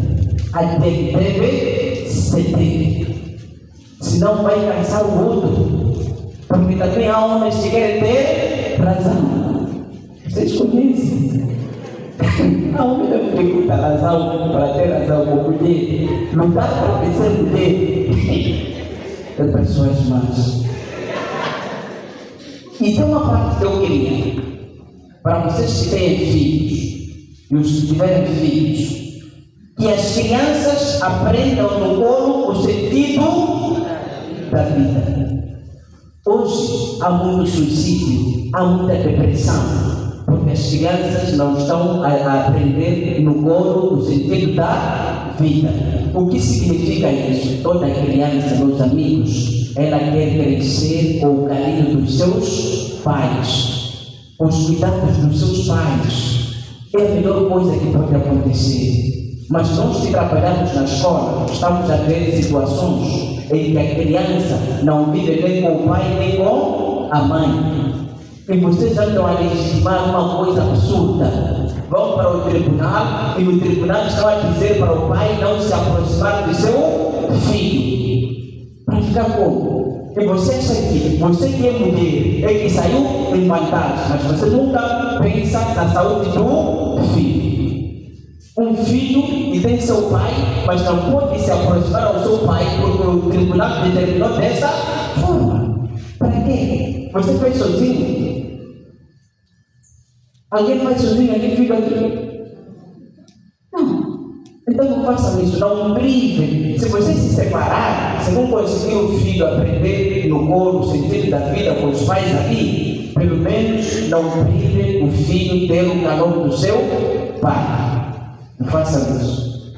Até que deve ceder. Senão vai cansar o outro. Porque também há homens que querem ter razão. Vocês conhecem? Há homem que pergunta razão para ter razão com mulher. Não dá para ser mulher. É pessoas más. Então, uma parte que eu queria, para vocês que têm filhos, e os que tiverem filhos, que as crianças aprendam no colo o sentido da vida. Hoje há muito suicídio, há muita depressão, porque as crianças não estão a aprender no colo o sentido da vida. O que significa isso? Toda criança, meus amigos, ela quer crescer com o carinho dos seus pais, os cuidados dos seus pais. É a melhor coisa que pode acontecer. Mas nós que trabalhamos na escola, estamos a ver situações em que a criança não vive nem com o pai nem com a mãe. E vocês já estão a legitimar uma coisa absurda. Vão para o tribunal e o tribunal está a dizer para o pai não se aproximar do seu filho. Para ficar como? E você acha que você que é mulher é que saiu em vantagem, mas você nunca pensa na saúde do filho. Um filho que tem seu pai, mas não pode se aproximar ao seu pai porque o tribunal determinou dessa forma. Para quê? Você fez sozinho? Alguém faz sozinho aqui, filho aqui? Não. Então não façam isso, não prive. Se você se separar, se não conseguir o filho aprender no colo o sentido da vida com os pais aqui, pelo menos não prive o filho ter o calor do seu pai. Não façam isso.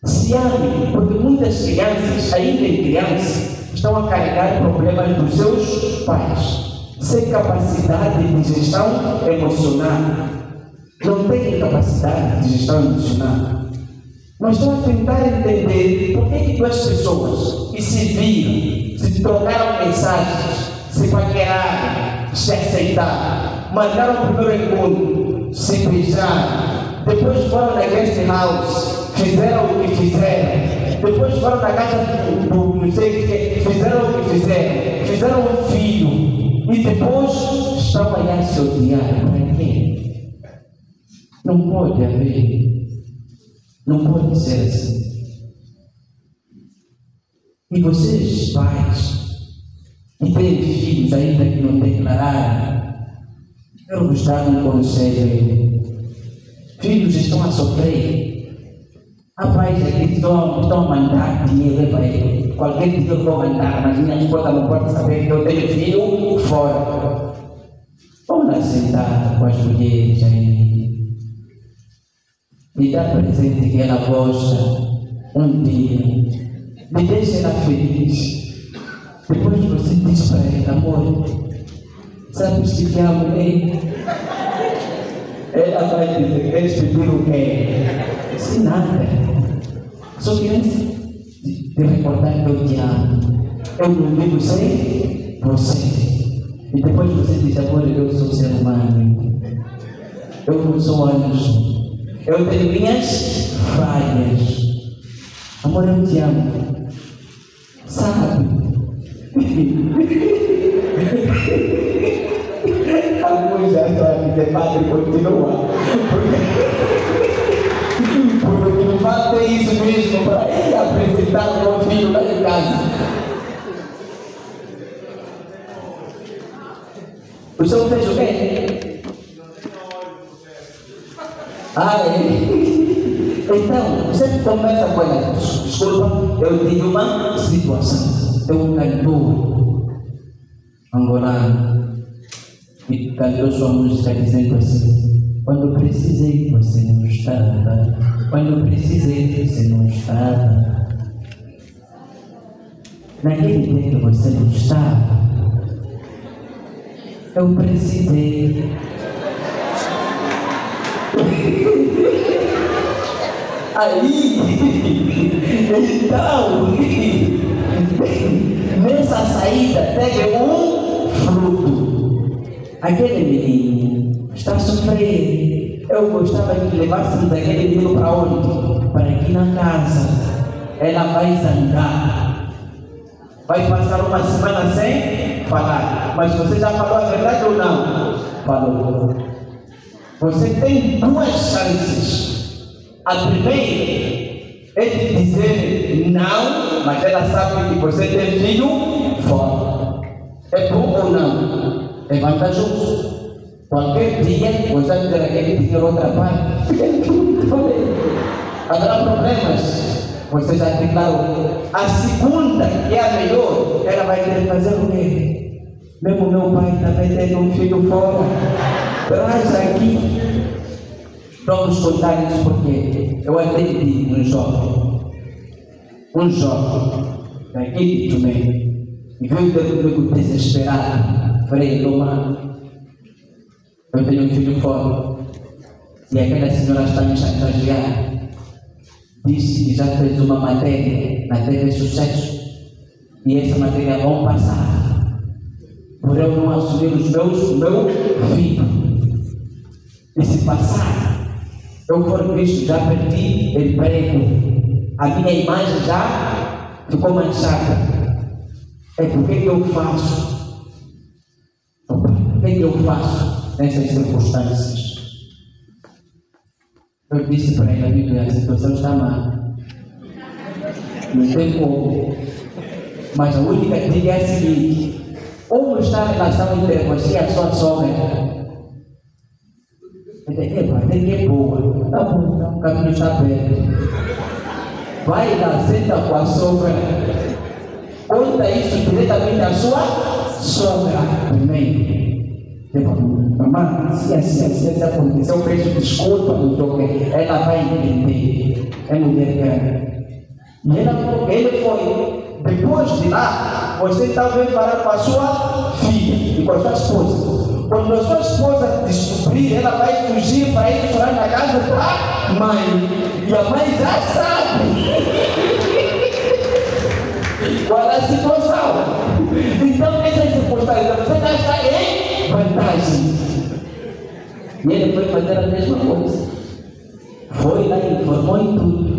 Se ame, porque muitas crianças, ainda crianças, estão a carregar problemas dos seus pais. Sem capacidade de gestão emocional. Não tem capacidade de gestão emocional. Mas estão a tentar entender por que duas pessoas que se viram, se trocaram mensagens, se paqueraram, se aceitaram, marcaram o primeiro encontro, se beijaram, depois foram na guest house, fizeram o que fizeram, depois foram na casa do não sei o que, fizeram o que fizeram um filho. E depois estão a se odiar. Para quê? Não pode haver. Não pode ser assim. E vocês, pais, que têm filhos ainda que não declararam, eu vos dar um conselho. Filhos estão a sofrer. Há pais aqui que estão a mandar dinheiro para ele. Qualquer dia eu vou mandar, mas minha esposa não pode saber que eu tenho filho fora. Vamos lá sentar com as mulheres aí. Me dá presente que ela gosta um dia. Me deixa ela feliz. Depois você diz para ela, amor, sabe se que amo ele? Ela vai dizer, queres pedir o quê? Se nada. Só queremos te recordar que eu te amo. Eu não vivo sem você. E depois você diz, amor, eu sou ser humano. Eu não sou anjo. Eu tenho minhas falhas. Amor, eu te amo. Sabe? Alguns já estão a dizer, padre, continua. Porque não vai ter isso mesmo para ele apresentar o meu filho lá em casa. O senhor fez o quê? Então, você começa com ela. Desculpa, eu tive uma situação. Tem um cantor angolano que cantou sua música dizendo assim: quando precisei, você não estava. Quando precisei, você não estava. Naquele tempo você não estava. Eu precisei. Aí, então, nessa saída teve um fruto. Aquele menino está sofrendo. Eu gostava que levássemos aquele menino para onde? Para aqui na casa. Ela vai zangar. Vai passar uma semana sem falar. Mas você já falou a verdade ou não? Falou. Você tem duas chances. A primeira é de dizer não, mas ela sabe que você tem filho fora. É bom ou não? É vantajoso. Qualquer dia você vai ter aquele dinheiro outra parte. Haverá problemas. Você já declarou. A segunda, que é a melhor, ela vai ter que fazer o quê? Mesmo meu pai também tem um filho fora. Traz aqui. Vamos contar isso porque eu atendi um jovem daqui de Tomé, e veio ter comigo desesperado. Falei, mano, eu tenho um filho fora e aquela senhora está me chantageando. Disse que já fez uma matéria na TV Sucesso e essa matéria vão passar. por eu não assumir o meu filho. E se passar, eu for visto, já perdi emprego, a minha imagem já ficou manchada. É porque que eu faço? O que eu faço nessas circunstâncias? Eu disse para ele, amigo, a situação está má. Não tem como. Mas a única dica é a seguinte: como está a relação entre você e a sua sogra? Tem que é boa. Tá bom, então, o caminho está perto. Vai lá, senta com a sogra. Conta isso diretamente à sua sogra primeiro. Mamãe, se assim aconteceu, eu peço desculpa, ela vai entender. É mulher grande. E ele foi. Depois de lá, você talvez falar com a sua filha e com a sua esposa. Quando a sua esposa descobrir, ela vai fugir para ir chorar na casa da mãe. E a mãe já sabe qual é a situação. Então, nessa circunstância, você já está em vantagem. E ele foi fazer a mesma coisa. Foi lá e informou em tudo.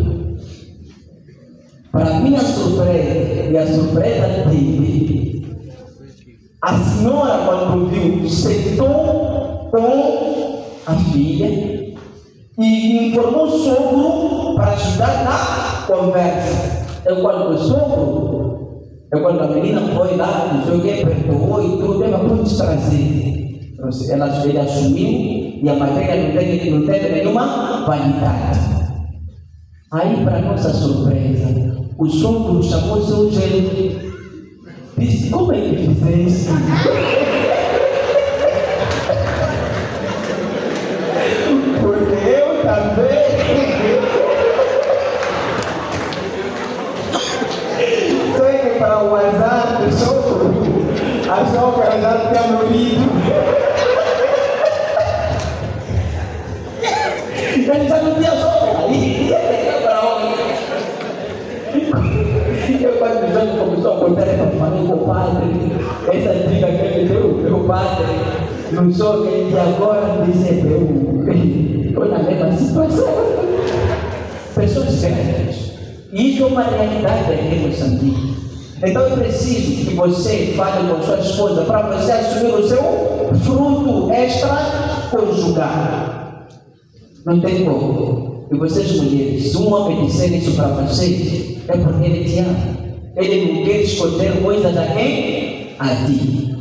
Para minha surpresa e a surpresa dele, a senhora, quando viu, sentou com a filha e informou o sogro para ajudar na conversa. Quando a menina foi lá, não sei o que, perdoou e tudo, ela pôde trazer. Ele assumiu e a matéria não teve nenhuma validade. Aí, para nossa surpresa, o sogro chamou o seu genro. Disse, como é que fizeste? Porque eu também. Só que para o azar do sogro, a sogra já tinha morrido. Ele já não tinha sogra ali. Eu, quando o João começou a contar essa família com o padre, essa dica que ele deu, meu padre, não sou que agora disse eu estou na mesma situação. Pessoas grandes. E isso é uma realidade aqui em Moçambique. Então eu preciso que você fale com sua esposa para você assumir o seu fruto extra-conjugal. Não tem como. E vocês mulheres, se um homem disser isso para vocês, é porque ele te ama. Ele não quer esconder coisas a quem? A ti.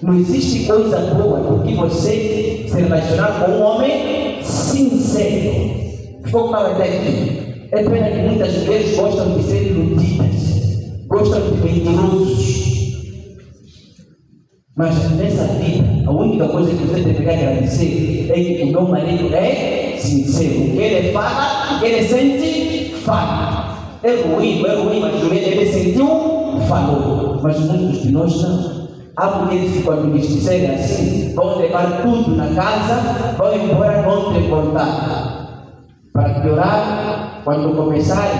Não existe coisa boa do que você se relacionar com um homem sincero. Ficou claro até aqui? É pena que muitas mulheres gostam de ser iludidas, gostam de mentirosos. Mas nessa vida, a única coisa que você deveria agradecer é que o meu marido é sincero. O que ele fala, o que ele sente, fala. É ruim, mas ele sentiu, falou. Mas muitos de nós não. Há mulheres que quando lhes disserem assim, vão levar tudo na casa, vão embora, vão te voltar. Para piorar, quando começarem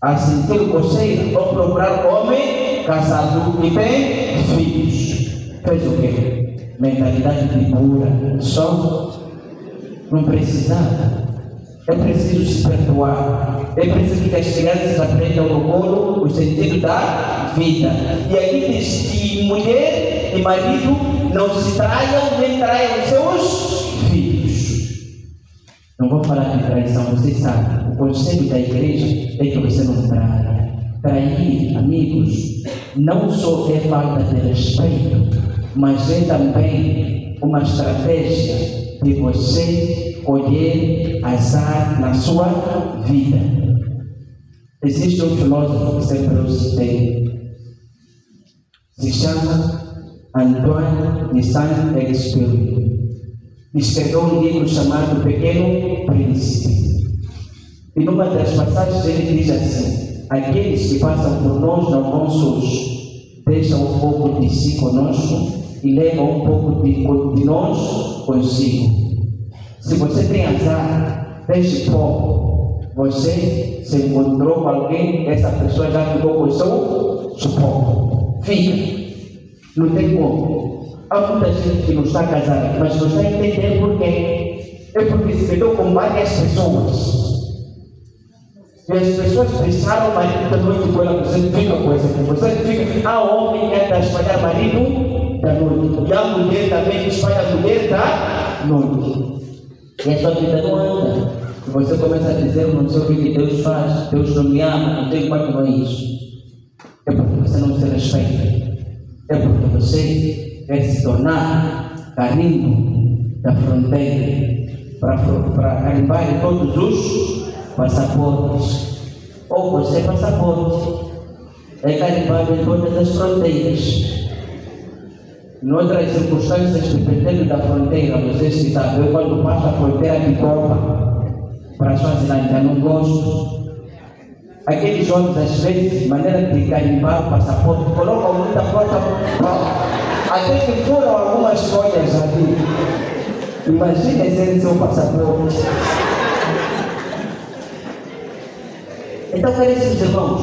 a sentir coceira, vão procurar um homem casado e bem filhos. Fez o quê? Mentalidade de pura, só não precisava. É preciso se perdoar. É preciso que as crianças aprendam no colo o sentido da vida. E aqui diz que mulher e marido não se traiam nem traiam seus filhos. Não vou falar de traição, vocês sabem. O conselho da igreja é que você não traia. Trair, amigos, não só é falta de respeito, mas é também uma estratégia de você colher azar na sua vida. Existe um filósofo que sempre eu citei, se chama Antoine de Saint-Exupéry. Escreveu um livro chamado Pequeno Príncipe. E numa das passagens ele diz assim: aqueles que passam por nós não vão sujos, deixam um pouco de si conosco e levam um pouco de nós consigo. Se você tem azar, deixe pouco. Você se encontrou com alguém, essa pessoa já ficou com o seu suporte. Fica. Não tem como. Há muita gente que não está casada, mas não está a entender porquê. É porque se meteu com várias pessoas. E as pessoas deixaram o marido da noite com ela, você fica com essa conversa, fica. Há homem que anda a espalhar marido da noite. E há mulher também que espalha a mulher da noite. E a sua vida não anda. E você começa a dizer no seu filho que Deus faz, Deus não me ama, não tem quanto não é isso. É porque você não se respeita. É porque você quer se tornar carimbo da fronteira para carimbar todos os passaportes. Ou você é passaporte, é carimbado em todas as fronteiras. Em outras circunstâncias, dependendo da fronteira, vocês que sabem, eu quando passo a fronteira de Copa para a Suazilândia, não gosto. Aqueles jovens, às vezes, de maneira de carimbar o passaporte, colocam muita força, até que foram algumas folhas ali. Imaginem ser seu passaporte. Então, caríssimos irmãos,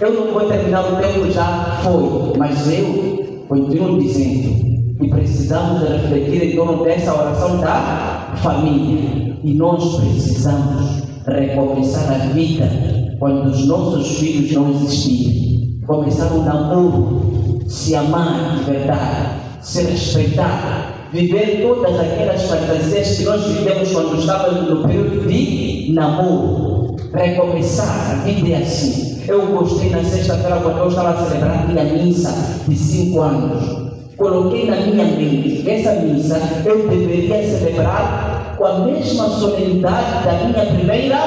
eu não vou terminar, o tempo já foi, mas eu continuo dizendo que precisamos refletir em torno dessa oração da família. E nós precisamos recomeçar a vida quando os nossos filhos não existirem. Começar um namoro, se amar de verdade, se respeitar, viver todas aquelas fantasias que nós vivemos quando estávamos no período de namoro. Recomeçar, a vida é assim. Eu gostei na sexta-feira quando eu estava a celebrar a minha missa de 5 anos. Coloquei na minha mente que essa missa eu deveria celebrar com a mesma solenidade da minha primeira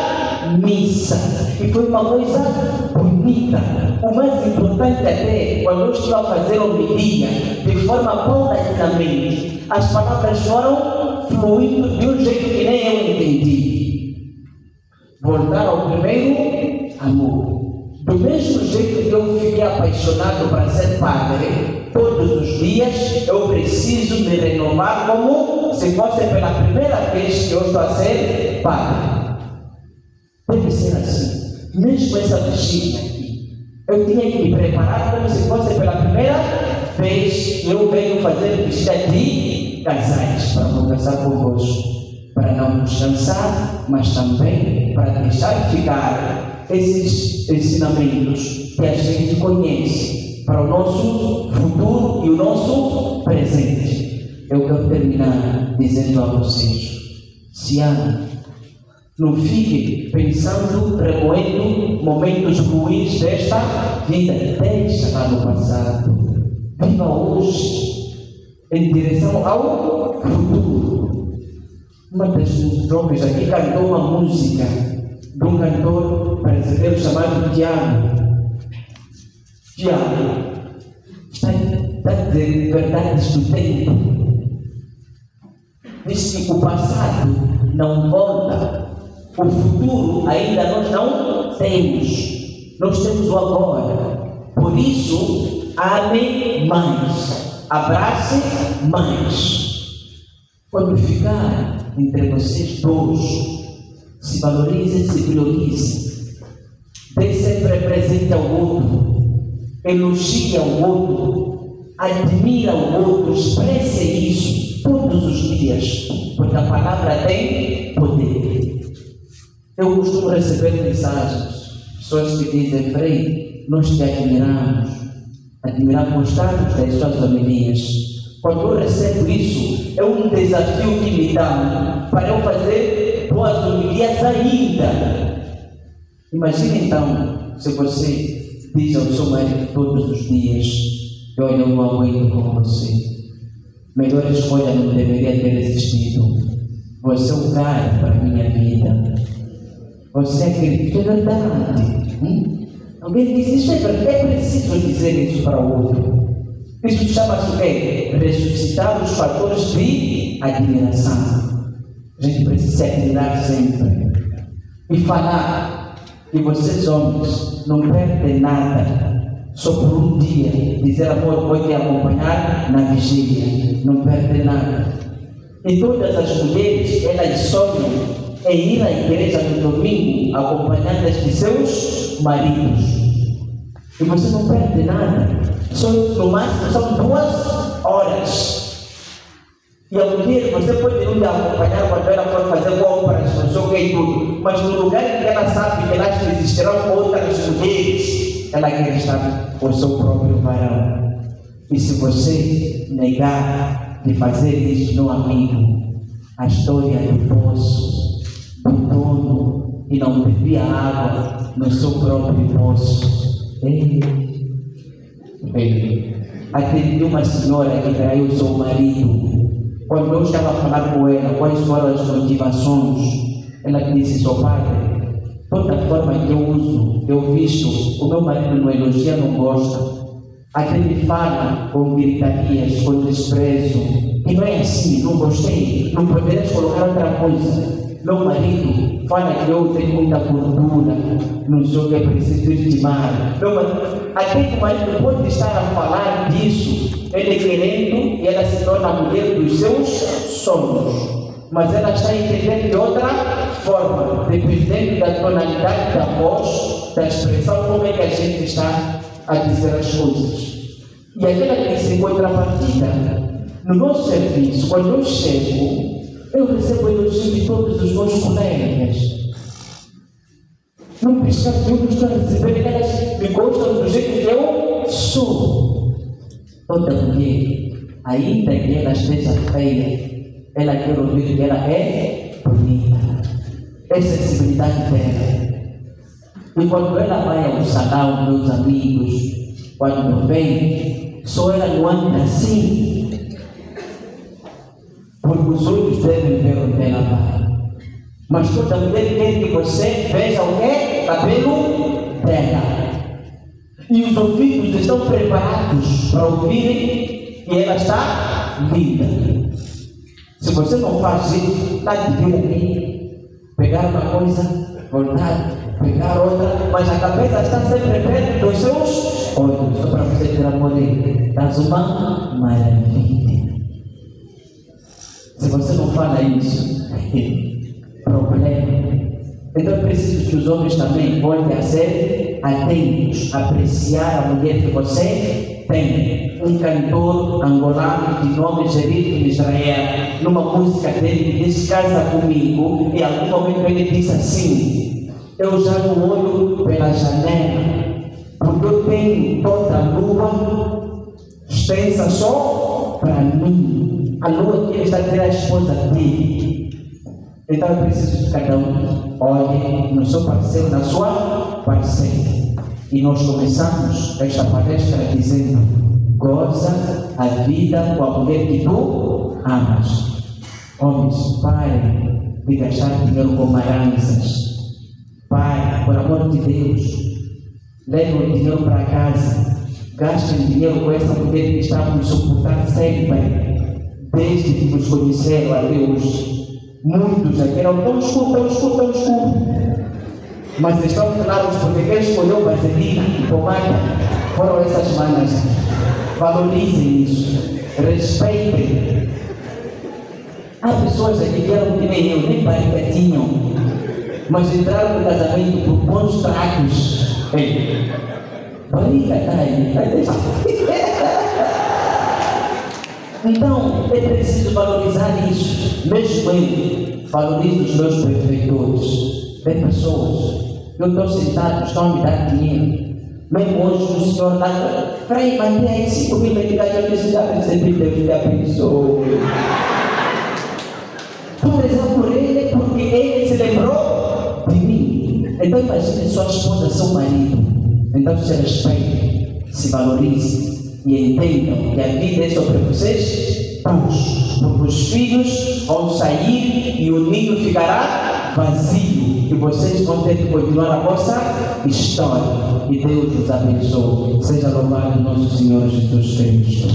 missa. E foi uma coisa bonita. O mais importante até, quando eu estive a fazer homilia, de forma paulatinamente, as palavras foram fluindo de um jeito que nem eu entendi. Voltar ao primeiro amor. Do mesmo jeito que eu fiquei apaixonado para ser padre, todos os dias eu preciso me renovar como se fosse pela primeira vez que eu estou a ser padre. Deve ser assim. Mesmo essa vigília aqui, eu tinha que me preparar como se fosse pela primeira vez que eu venho fazer vigília de casais para conversar convosco. Para não nos cansar, mas também para deixar ficar esses ensinamentos que a gente conhece para o nosso futuro e o nosso presente. Eu quero terminar dizendo a vocês: se amem, não fiquem pensando, remoendo momentos ruins desta vida, deixa lá no passado, viva hoje em direção ao futuro. Uma das jovens aqui cantou uma música de um cantor brasileiro chamado Tiago. Tiago está a dizer verdades do tempo. Diz que o passado não volta, o futuro ainda nós não temos. Nós temos o agora. Por isso, ame mais, abrace mais. Quando ficar entre vocês dois, se valorizem, se priorizem. Dê sempre presente ao outro, elogie ao outro, admira ao outro, expresse isso todos os dias, porque a palavra tem poder. Eu costumo receber mensagens, pessoas que dizem: Frei, nós te admiramos tanto das suas homilias. Quando eu recebo isso, é um desafio que me dá para eu fazer boas homilias ainda. Imagine então, se você diz ao seu marido todos os dias: eu não aguento com você, melhor escolha não deveria ter existido, você é um cara para a minha vida, você acredita, é verdade. Alguém diz: isso é verdade, é preciso dizer isso para o outro. Isso chama-se o quê? Ressuscitar os fatores de admiração. A gente precisa se admirar sempre. E falar que vocês homens não perdem nada só por um dia. Dizer: amor, vou te acompanhar na vigília. Não perdem nada. E todas as mulheres, elas sonham em ir à igreja no domingo acompanhadas de seus maridos. E você não perde nada. Só no máximo são 2 horas. E a mulher, você pode não acompanhar quando ela for fazer compras, não sei o que e tudo. Mas no lugar em que ela sabe que lá existirão outras mulheres, ela quer estar com o seu próprio varão. E se você negar de fazer isso, meu amigo, a história do poço, do dono que não bebia água no seu próprio poço. Atendi uma senhora que traiu seu marido. Quando eu estava a falar com ela, quais foram as motivações, ela disse: seu padre, toda forma que eu uso, eu visto, o meu marido não elogia, não gosta. Até me fala com gritarias, com desprezo. E não é assim, não gostei, não poderes colocar outra coisa. Meu marido fala que eu tenho muita gordura, não sei o que é preciso estimar. Até que o marido pode estar a falar disso, ele querendo, e ela se torna a mulher dos seus sonhos. Mas ela está entendendo de outra forma, dependendo da tonalidade da voz, da expressão, como é que a gente está a dizer as coisas. E aquela que se encontra a partida, no nosso serviço, quando eu chego, eu recebo elogio de todos os meus colegas. Não pescar de um estou a receber, elas me gostam do jeito que eu sou. Toda mulher, ainda que ela esteja feia, ela quer ouvir que ela é bonita. É sensibilidade dela. E quando ela vai ao salão, meus amigos, quando vem, só ela não anda assim, porque os olhos devem ver onde ela vai. Mas toda mulher quer que você veja o quê? Cabelo dela. E os ouvidos estão preparados para ouvirem que ela está linda. Se você não faz isso, está de vir aqui, pegar uma coisa, voltar, pegar outra, mas a cabeça está sempre perto dos seus olhos. Só para você ter amor dele, das uma maravilha. Se você não fala isso, problema. Então é preciso que os homens também voltem a ser atentos, a apreciar a mulher que você tem. Um cantor angolano de nome Jerito Israel, numa música dele, diz: casa comigo, e em algum momento ele disse assim: eu já não olho pela janela, porque eu tenho toda a lua extensa só para mim. A lua que ele está a ter a esposa dele. Então é preciso que cada um olhe no seu parceiro, na sua parceira. E nós começamos esta palestra dizendo: goza a vida com a mulher que tu amas. Homens, parem de gastar dinheiro com maranças. Pai, por amor de Deus, levem o dinheiro para casa. Gastem dinheiro com essa mulher que está a nos suportar sempre, desde que nos conheceram até hoje. Muitos aqui eram tão escuros. Mas estão claros porque quem escolheu vaselina e pomada foram essas manas. Valorizem isso. Respeitem. Há pessoas aqui que eram que nem eu, nem barriga tinham, mas entraram no casamento por bons tragos. Ei, barriga está aí. Então, é preciso valorizar isso. Mesmo eu valorizo os meus benfeitores. Tem pessoas que eu estou sentado, estão a me dar dinheiro. Mesmo hoje o senhor dá, Frei, mandei aí 5 mil meticais, eu disse: já recebi, Deus lhe abençoe. Por exemplo, por ele, porque ele se lembrou de mim. Então imagine sua esposa, seu marido. Então se respeitem, se valorizem e entendam que a vida é sobre vocês todos, porque os filhos vão sair e o ninho ficará vazio e vocês vão ter que continuar a vossa história. E Deus os abençoe. Seja louvado nosso Senhor Jesus Cristo.